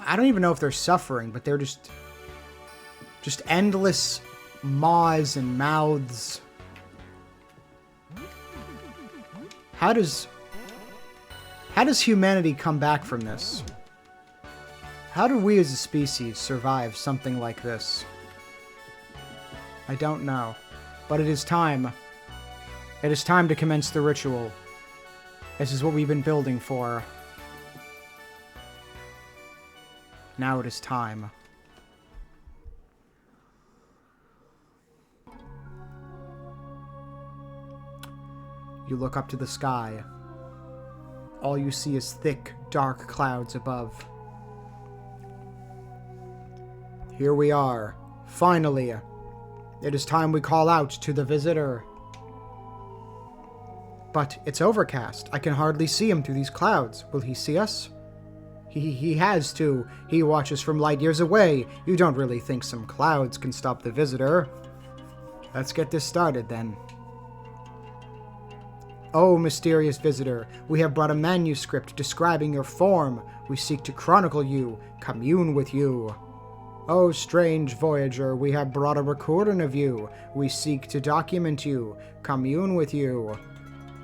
A: I don't even know if they're suffering, but they're just endless maws and mouths. How does humanity come back from this? How do we as a species survive something like this? I don't know. But it is time. It is time to commence the ritual. This is what we've been building for. Now it is time. You look up to the sky. All you see is thick, dark clouds above. Here we are. Finally. It is time we call out to the visitor. But it's overcast. I can hardly see him through these clouds. Will he see us? He has to. He watches from light years away. You don't really think some clouds can stop the visitor. Let's get this started, then. Oh, mysterious visitor, we have brought a manuscript describing your form. We seek to chronicle you, commune with you. Oh, strange voyager, we have brought a recording of you. We seek to document you, commune with you.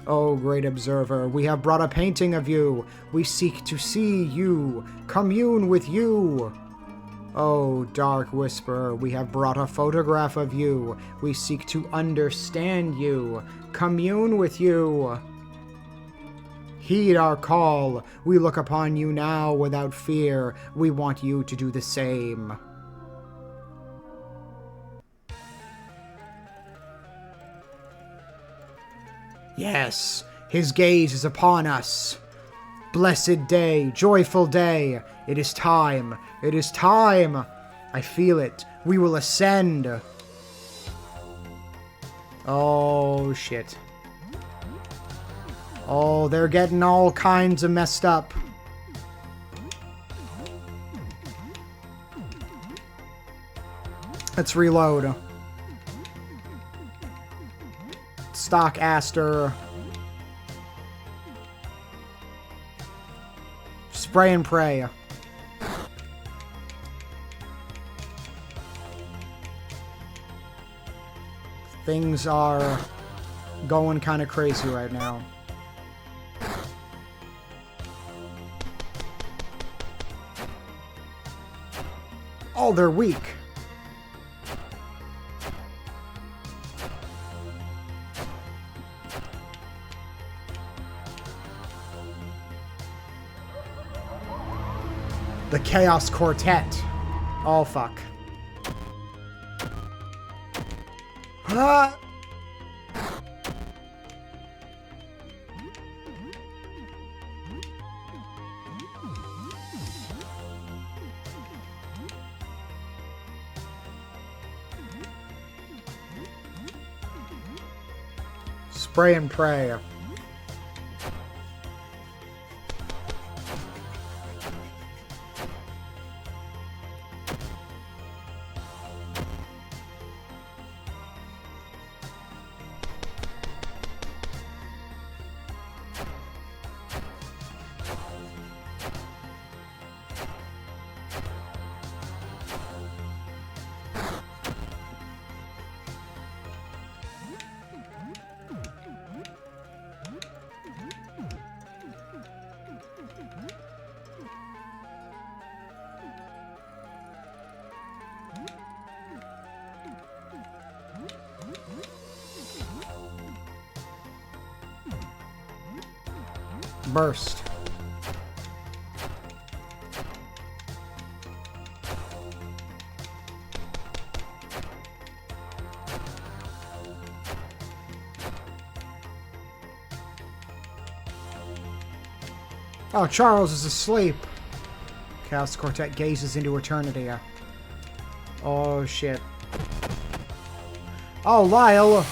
A: Oh, great observer, we have brought a painting of you. We seek to see you, commune with you. Oh, dark whisperer, we have brought a photograph of you. We seek to understand you, commune with you. Heed our call. We look upon you now without fear. We want you to do the same. Yes, his gaze is upon us. Blessed day, joyful day. It is time. It is time. I feel it. We will ascend. Oh, shit. Oh, they're getting all kinds of messed up. Let's reload. Stock Aster. Spray and pray. Things are going kind of crazy right now. Oh, they're weak. The Chaos Quartet. Oh, fuck. Ah! Spray and pray. Burst. Oh, Charles is asleep. Chaos Quartet gazes into eternity. Oh, shit. Oh, Lyle!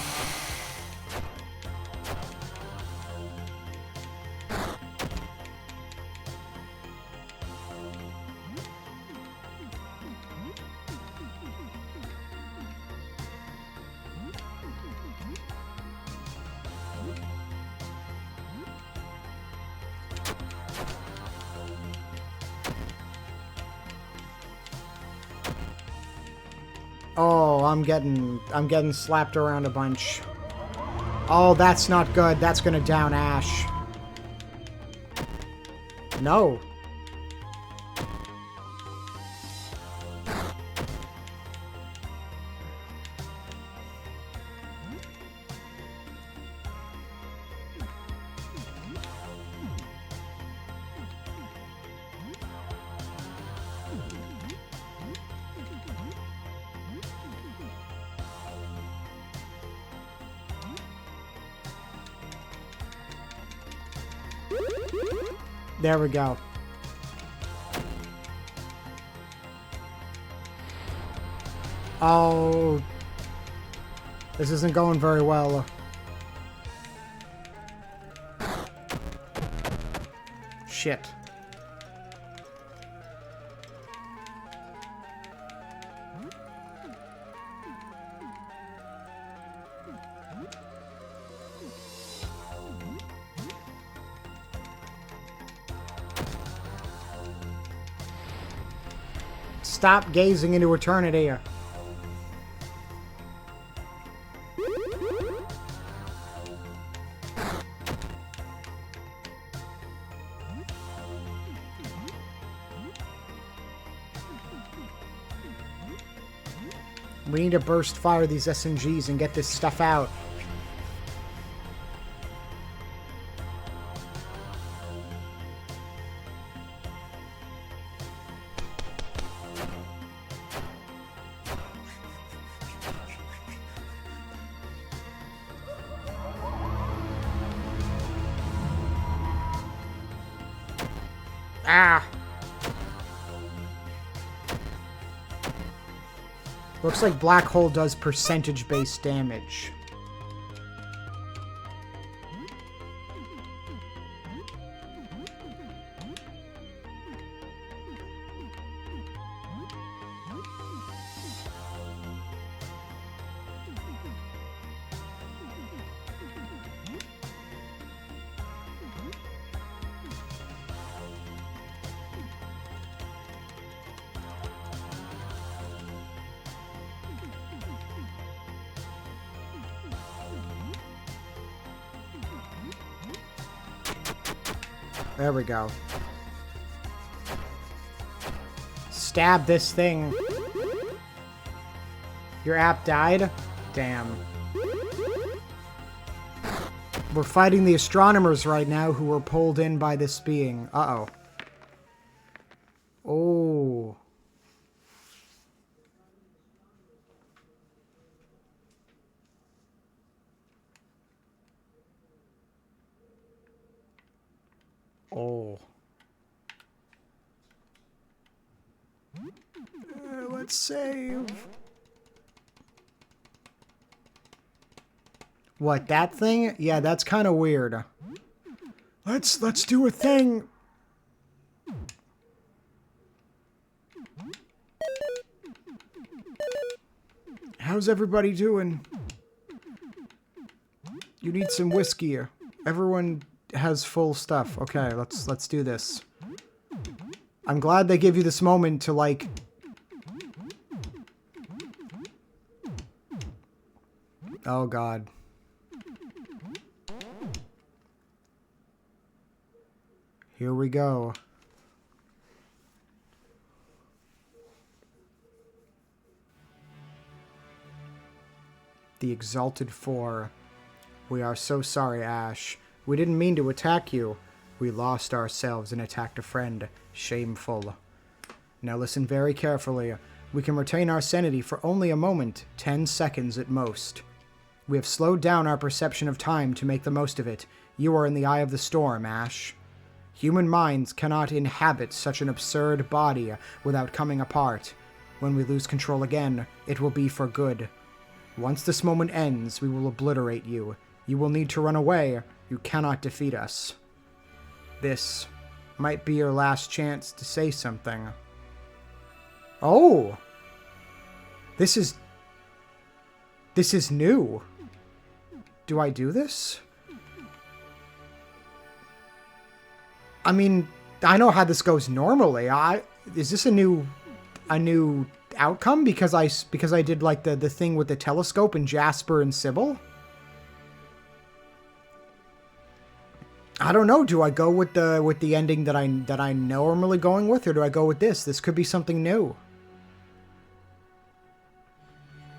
A: Oh, I'm getting slapped around a bunch. Oh, that's not good. That's gonna down Ash. No. There we go. Oh. This isn't going very well. Shit. Stop gazing into eternity. We need to burst fire these SMGs and get this stuff out. Ah! Looks like Black Hole does percentage-based damage. There we go. Stab this thing. Your app died? Damn. We're fighting the astronomers right now who were pulled in by this being. Uh-oh. Oh. Oh. Let's save. What, that thing? Yeah, that's kind of weird. Let's do a thing. How's everybody doing? You need some whiskey. Everyone has full stuff. Okay, let's do this. I'm glad they give you this moment to, like... Oh, God. Here we go. The Exalted Four. We are so sorry, Ash. We didn't mean to attack you. We lost ourselves and attacked a friend. Shameful. Now listen very carefully. We can retain our sanity for only a moment, 10 seconds at most. We have slowed down our perception of time to make the most of it. You are in the eye of the storm, Ash. Human minds cannot inhabit such an absurd body without coming apart. When we lose control again, it will be for good. Once this moment ends, we will obliterate you. You will need to run away. You cannot defeat us. This might be your last chance to say something. Oh! This is new. Do I do this? I mean, I know how this goes normally. Is this a new outcome because I did like the thing with the telescope and Jasper and Sybil? I don't know. Do I go with the ending that I'm normally going with, or do I go with this? This could be something new.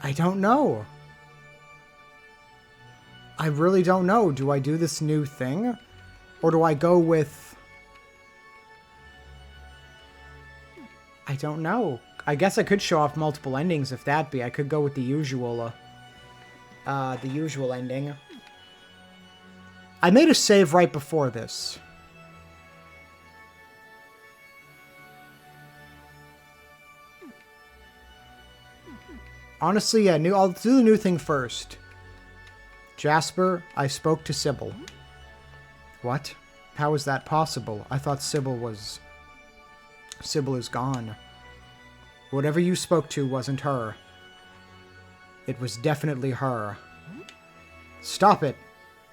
A: I don't know. I really don't know. Do I do this new thing, or do I go with? I don't know. I guess I could show off multiple endings if that be. I could go with the usual ending. I made a save right before this. Honestly, yeah, I'll do the new thing first. Jasper, I spoke to Sybil. What? How is that possible? I thought Sybil is gone. Whatever you spoke to wasn't her. It was definitely her. Stop it!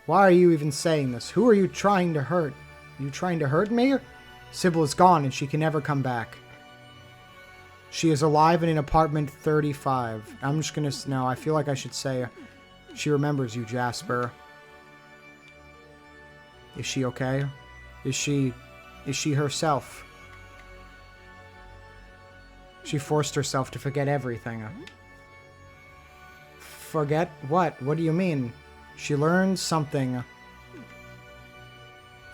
A: Why are you even saying this? Who are you trying to hurt? You trying to hurt me? Sybil is gone and she can never come back. She is alive and in apartment 35. I'm just gonna... No, I feel like I should say... She remembers you, Jasper. Is she okay? Is she herself? She forced herself to forget everything. Forget what? What do you mean? She learned something.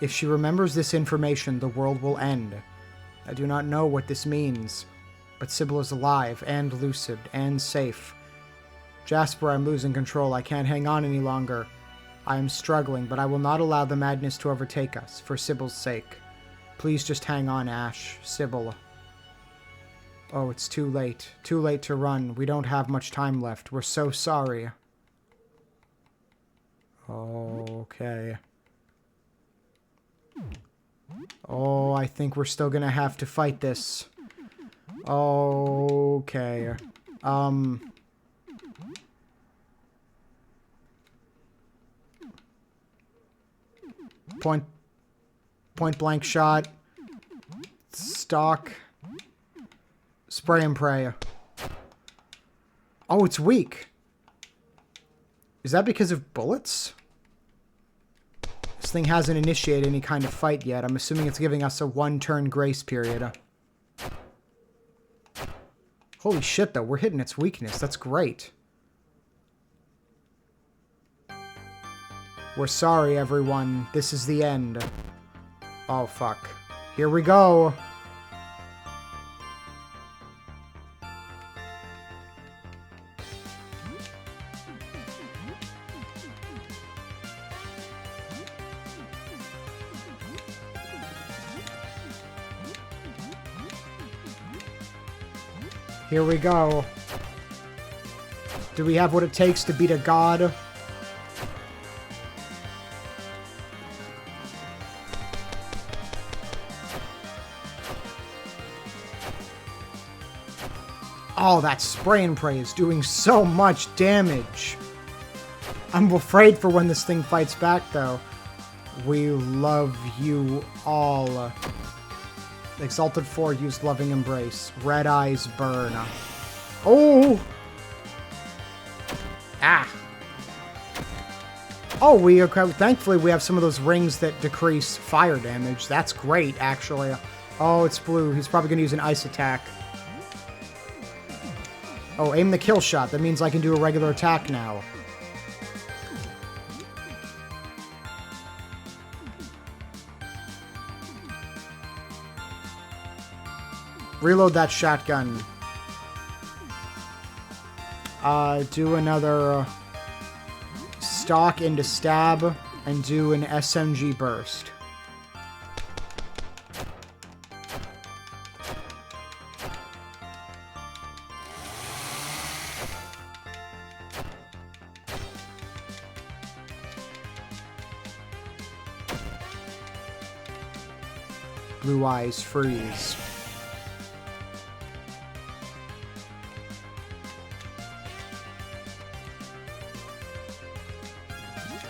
A: If she remembers this information, the world will end. I do not know what this means, but Sybil is alive and lucid and safe. Jasper, I'm losing control. I can't hang on any longer. I am struggling, but I will not allow the madness to overtake us, for Sybil's sake. Please just hang on, Ash. Sybil. Oh, it's too late. Too late to run. We don't have much time left. We're so sorry. Okay. Oh, I think we're still gonna have to fight this. Okay. Point blank shot. Stock. Spray and pray. Oh, it's weak. Is that because of bullets? This thing hasn't initiated any kind of fight yet. I'm assuming it's giving us a one-turn grace period. Holy shit, though. We're hitting its weakness. That's great. We're sorry, everyone. This is the end. Oh, fuck. Here we go. Here we go. Do we have what it takes to beat a god? Oh, that spray and pray is doing so much damage. I'm afraid for when this thing fights back, though. We love you all. Exalted 4 used loving embrace. Red eyes burn. Oh! Ah! Oh, thankfully we have some of those rings that decrease fire damage. That's great, actually. Oh, it's blue. He's probably going to use an ice attack. Oh, aim the kill shot. That means I can do a regular attack now. Reload that shotgun. Do another stock into stab and do an SMG burst. Blue eyes freeze.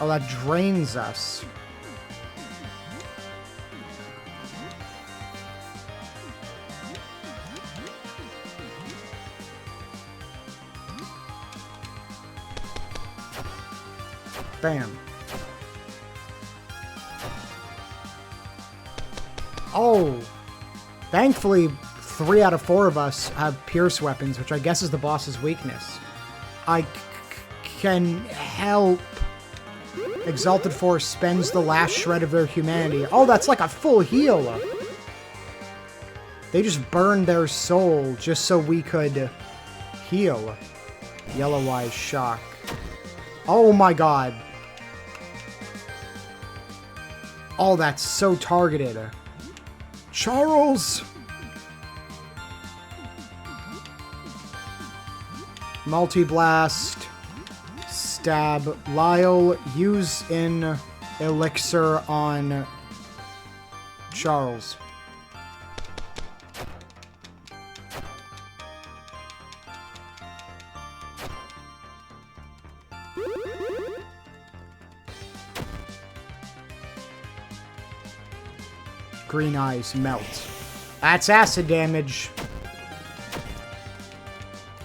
A: Oh, that drains us. Bam. Oh, thankfully 3 out of 4 of us have pierce weapons, which I guess is the boss's weakness. I can help. Exalted Force spends the last shred of their humanity. Oh, that's like a full heal. They just burned their soul just so we could heal. Yellow Eyes Shock. Oh my god. Oh, that's so targeted. Charles! Multi-blast. Stab. Lyle, use in elixir on Charles. Green eyes melt. That's acid damage.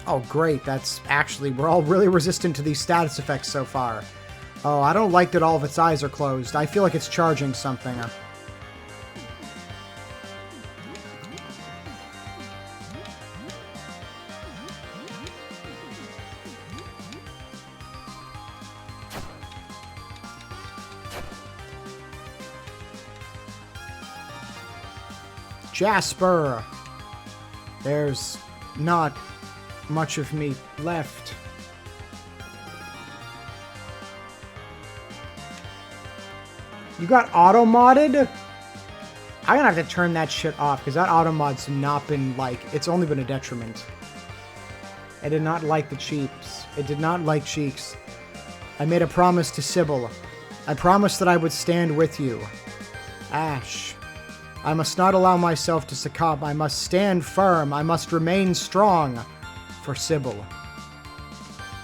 A: Oh, great. That's actually... We're all really resistant to these status effects so far. Oh, I don't like that all of its eyes are closed. I feel like it's charging something. Jasper! There's not much of me left. You got auto-modded? I'm gonna have to turn that shit off, because that auto-mod's not been, like, it's only been a detriment. I did not like the cheeks. It did not like cheeks. I made a promise to Sybil. I promised that I would stand with you. Ash. I must not allow myself to succumb. I must stand firm. I must remain strong. For Sybil.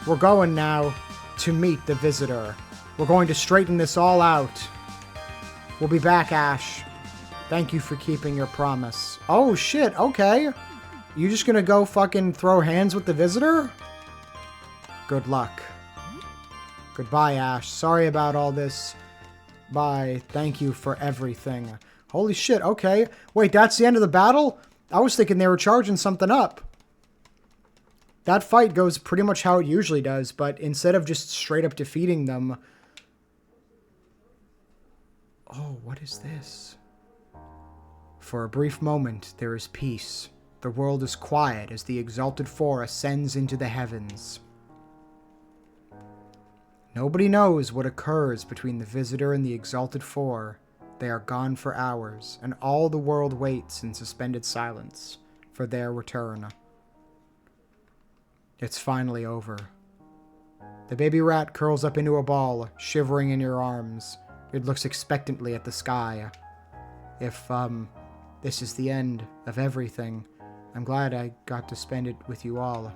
A: We're going now to meet the visitor. We're going to straighten this all out. We'll be back, Ash. Thank you for keeping your promise. Oh, shit. Okay. You just gonna go fucking throw hands with the visitor? Good luck. Goodbye, Ash. Sorry about all this. Bye. Thank you for everything. Holy shit, okay. Wait, that's the end of the battle? I was thinking they were charging something up. That fight goes pretty much how it usually does, but instead of just straight up defeating them... Oh, what is this? For a brief moment, there is peace. The world is quiet as the Exalted Four ascends into the heavens. Nobody knows what occurs between the Visitor and the Exalted Four. They are gone for hours, and all the world waits in suspended silence for their return. It's finally over. The baby rat curls up into a ball, shivering in your arms. It looks expectantly at the sky. If, this is the end of everything, I'm glad I got to spend it with you all.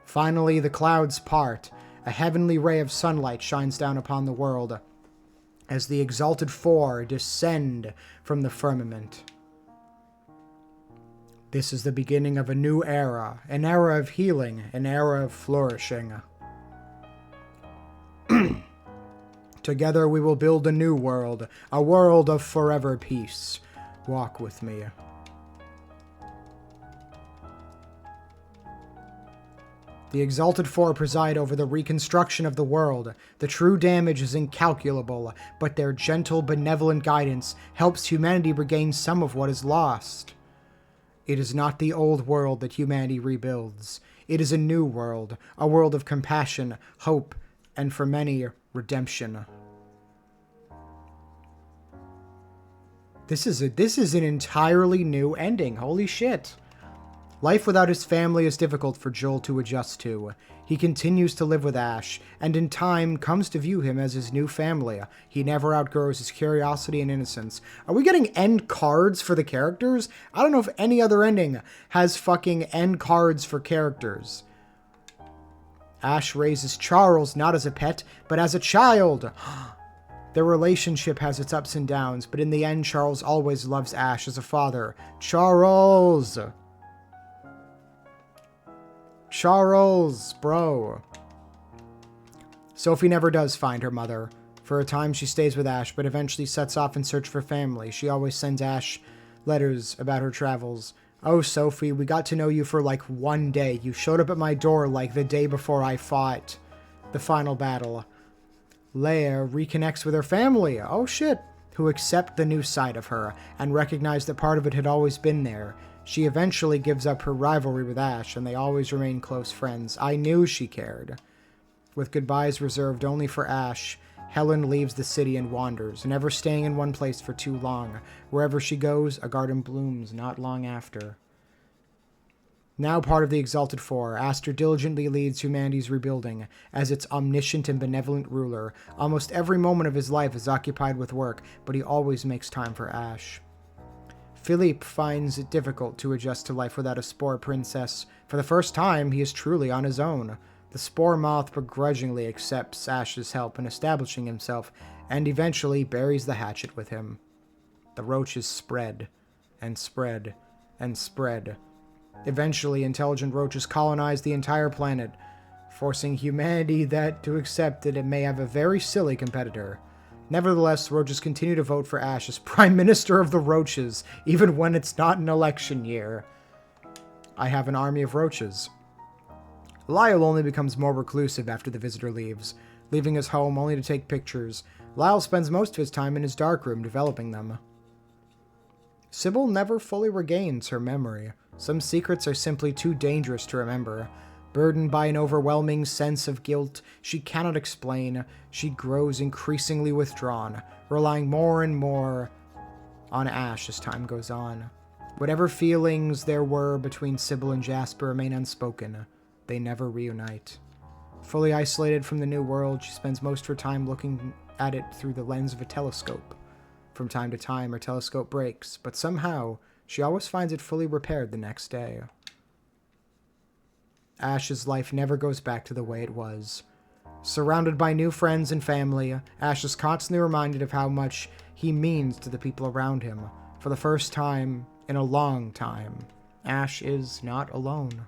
A: Finally, the clouds part. A heavenly ray of sunlight shines down upon the world as the Exalted Four descend from the firmament. This is the beginning of a new era, an era of healing, an era of flourishing. Together we will build a new world, a world of forever peace. Walk with me. The Exalted Four preside over the reconstruction of the world. The true damage is incalculable, but their gentle, benevolent guidance helps humanity regain some of what is lost. It is not the old world that humanity rebuilds. It is a new world, a world of compassion, hope, and for many, redemption. This is an entirely new ending. Holy shit. Life without his family is difficult for Joel to adjust to. He continues to live with Ash, and in time comes to view him as his new family. He never outgrows his curiosity and innocence. Are we getting end cards for the characters? I don't know if any other ending has fucking end cards for characters. Ash raises Charles not as a pet, but as a child. Their relationship has its ups and downs, but in the end, Charles always loves Ash as a father. Charles! Charles, bro. Sophie never does find her mother. For a time, she stays with Ash, but eventually sets off in search for family. She always sends Ash letters about her travels. Oh, Sophie, we got to know you for like one day. You showed up at my door like the day before I fought the final battle. Leia reconnects with her family. Oh, shit. Who accept the new side of her and recognize that part of it had always been there. She eventually gives up her rivalry with Ash, and they always remain close friends. I knew she cared. With goodbyes reserved only for Ash, Helen leaves the city and wanders, never staying in one place for too long. Wherever she goes, a garden blooms not long after. Now part of the Exalted Four, Aster diligently leads humanity's rebuilding. As its omniscient and benevolent ruler, almost every moment of his life is occupied with work, but he always makes time for Ash. Philippe finds it difficult to adjust to life without a Spore Princess. For the first time, he is truly on his own. The Spore Moth begrudgingly accepts Ash's help in establishing himself, and eventually buries the hatchet with him. The roaches spread, and spread, and spread. Eventually, intelligent roaches colonize the entire planet, forcing humanity to accept that it may have a very silly competitor. Nevertheless, roaches continue to vote for Ash as Prime Minister of the Roaches, even when it's not an election year. I have an army of roaches. Lyle only becomes more reclusive after the visitor leaves, leaving his home only to take pictures. Lyle spends most of his time in his darkroom developing them. Sybil never fully regains her memory. Some secrets are simply too dangerous to remember. Burdened by an overwhelming sense of guilt she cannot explain, she grows increasingly withdrawn, relying more and more on Ash as time goes on. Whatever feelings there were between Sybil and Jasper remain unspoken. They never reunite. Fully isolated from the new world, she spends most of her time looking at it through the lens of a telescope. From time to time, her telescope breaks, but somehow she always finds it fully repaired the next day. Ash's life never goes back to the way it was. Surrounded by new friends and family, Ash is constantly reminded of how much he means to the people around him. For the first time in a long time, Ash is not alone.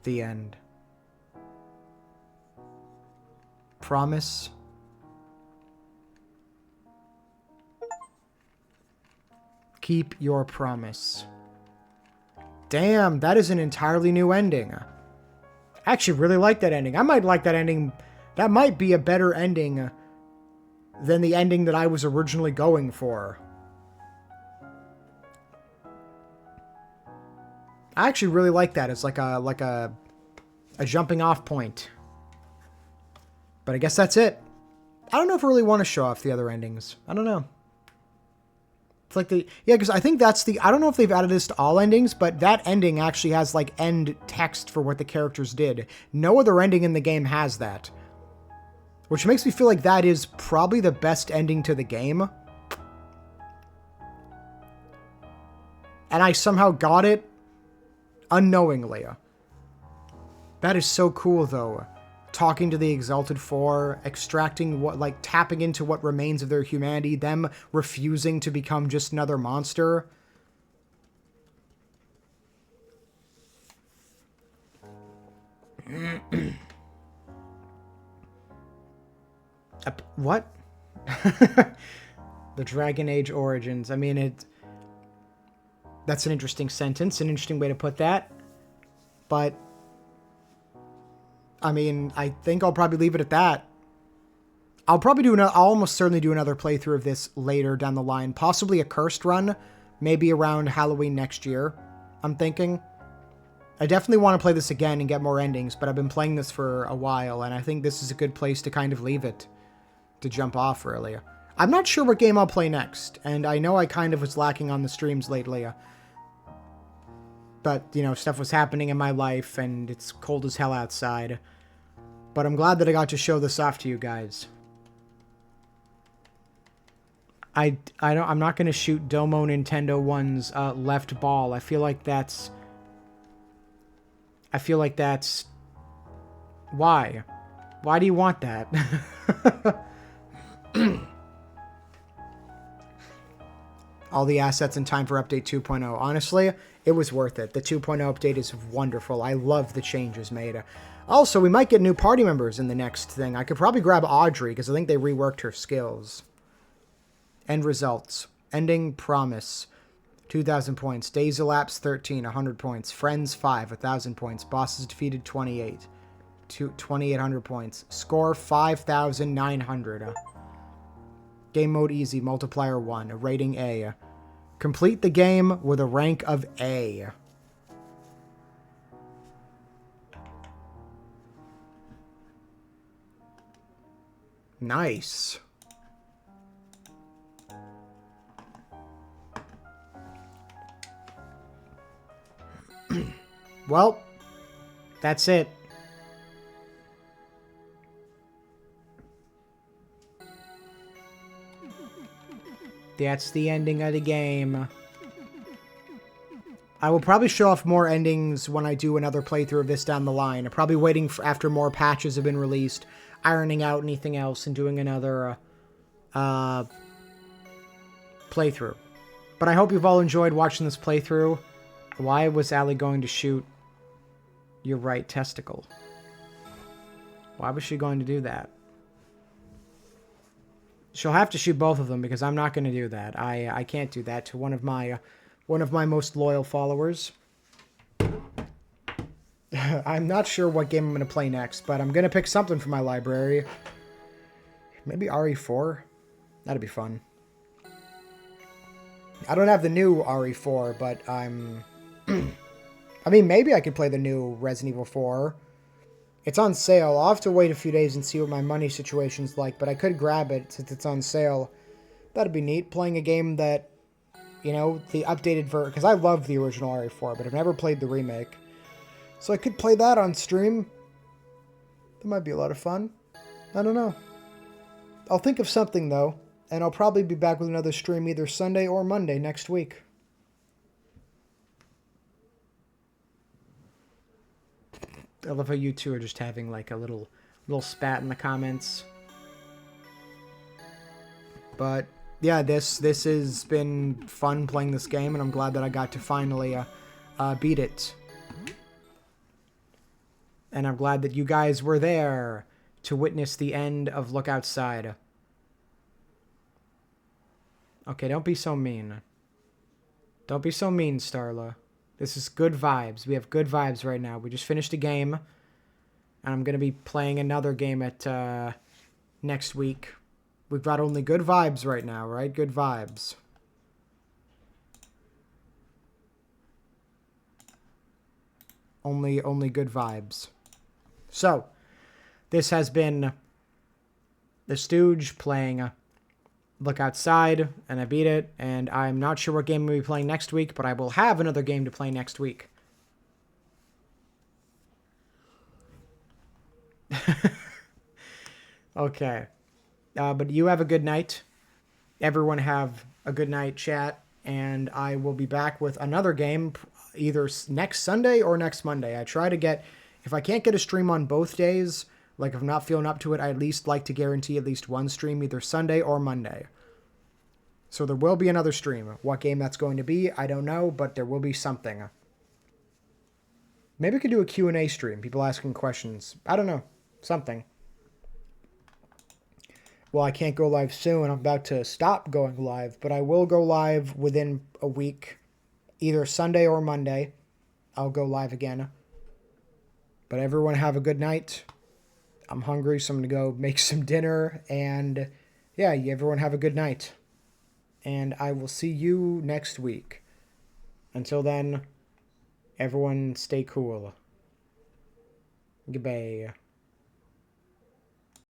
A: The end. Promise. Keep your promise. Damn, that is an entirely new ending. I actually really like that ending. I might like that ending. That might be a better ending than the ending that I was originally going for. I actually really like that. It's like a jumping off point. But I guess that's it. I don't know if I really want to show off the other endings. I don't know. It's like because I think that's I don't know if they've added this to all endings, but that ending actually has like end text for what the characters did. No other ending in the game has that. Which makes me feel like that is probably the best ending to the game. And I somehow got it unknowingly. That is so cool though. Talking to the Exalted Four, extracting tapping into what remains of their humanity, them refusing to become just another monster. What? The Dragon Age Origins. I mean, that's an interesting sentence, an interesting way to put that. But I mean, I think I'll probably leave it at that. I'll almost certainly do another playthrough of this later down the line. Possibly a cursed run, maybe around Halloween next year. I'm thinking. I definitely want to play this again and get more endings, but I've been playing this for a while, and I think this is a good place to kind of leave it. To jump off, really. I'm not sure what game I'll play next, and I know I kind of was lacking on the streams lately. But, you know, stuff was happening in my life, and it's cold as hell outside. But I'm glad that I got to show this off to you guys. I'm not going to shoot Domo Nintendo 1's left ball. I feel like that's... Why? Why do you want that? All the assets in time for update 2.0. Honestly, it was worth it. The 2.0 update is wonderful. I love the changes made. Also, we might get new party members in the next thing. I could probably grab Audrey, because I think they reworked her skills. End results. Ending promise. 2,000 points. Days elapsed 13, 100 points. Friends 5, 1,000 points. Bosses defeated 28. 2,800 points. Score 5,900. Game mode easy. Multiplier 1. Rating A. Complete the game with a rank of A. Nice. Well, that's it. That's the ending of the game. I will probably show off more endings when I do another playthrough of this down the line. I'm probably waiting for after more patches have been released, ironing out anything else, and doing another playthrough. But I hope you've all enjoyed watching this playthrough. Why was Allie going to shoot your right testicle? Why was she going to do that? She'll have to shoot both of them because I'm not going to do that. I can't do that to one of my most loyal followers. I'm not sure what game I'm going to play next, but I'm going to pick something from my library. Maybe RE4? That'd be fun. I don't have the new RE4, but I'm... I mean, maybe I could play the new Resident Evil 4. It's on sale. I'll have to wait a few days and see what my money situation's like, but I could grab it since it's on sale. That'd be neat, playing a game that, you know, the updated version, because I love the original RE4, but I've never played the remake. So I could play that on stream. That might be a lot of fun. I don't know. I'll think of something, though, and I'll probably be back with another stream either Sunday or Monday next week. I love how you two are just having like a little spat in the comments. But yeah, this has been fun playing this game, and I'm glad that I got to finally beat it. And I'm glad that you guys were there to witness the end of Look Outside. Okay, don't be so mean. Don't be so mean, Starla. This is good vibes. We have good vibes right now. We just finished a game. And I'm going to be playing another game at next week. We've got only good vibes right now, right? Good vibes. Only good vibes. So, this has been the Stooge playing Look Outside, and I beat it, and I'm not sure what game we'll be playing next week, but I will have another game to play next week. Okay. But you have a good night. Everyone have a good night, chat, and I will be back with another game either next Sunday or next Monday. I try to get, if I can't get a stream on both days, like if I'm not feeling up to it, I at least like to guarantee at least one stream either Sunday or Monday. So there will be another stream. What game that's going to be, I don't know, but there will be something. Maybe we could do a Q&A stream, people asking questions. I don't know. Something. Well, I can't go live soon. I'm about to stop going live, but I will go live within a week. Either Sunday or Monday. I'll go live again. But everyone have a good night. I'm hungry, so I'm going to go make some dinner. And yeah, everyone have a good night. And I will see you next week. Until then, Everyone stay cool. Goodbye.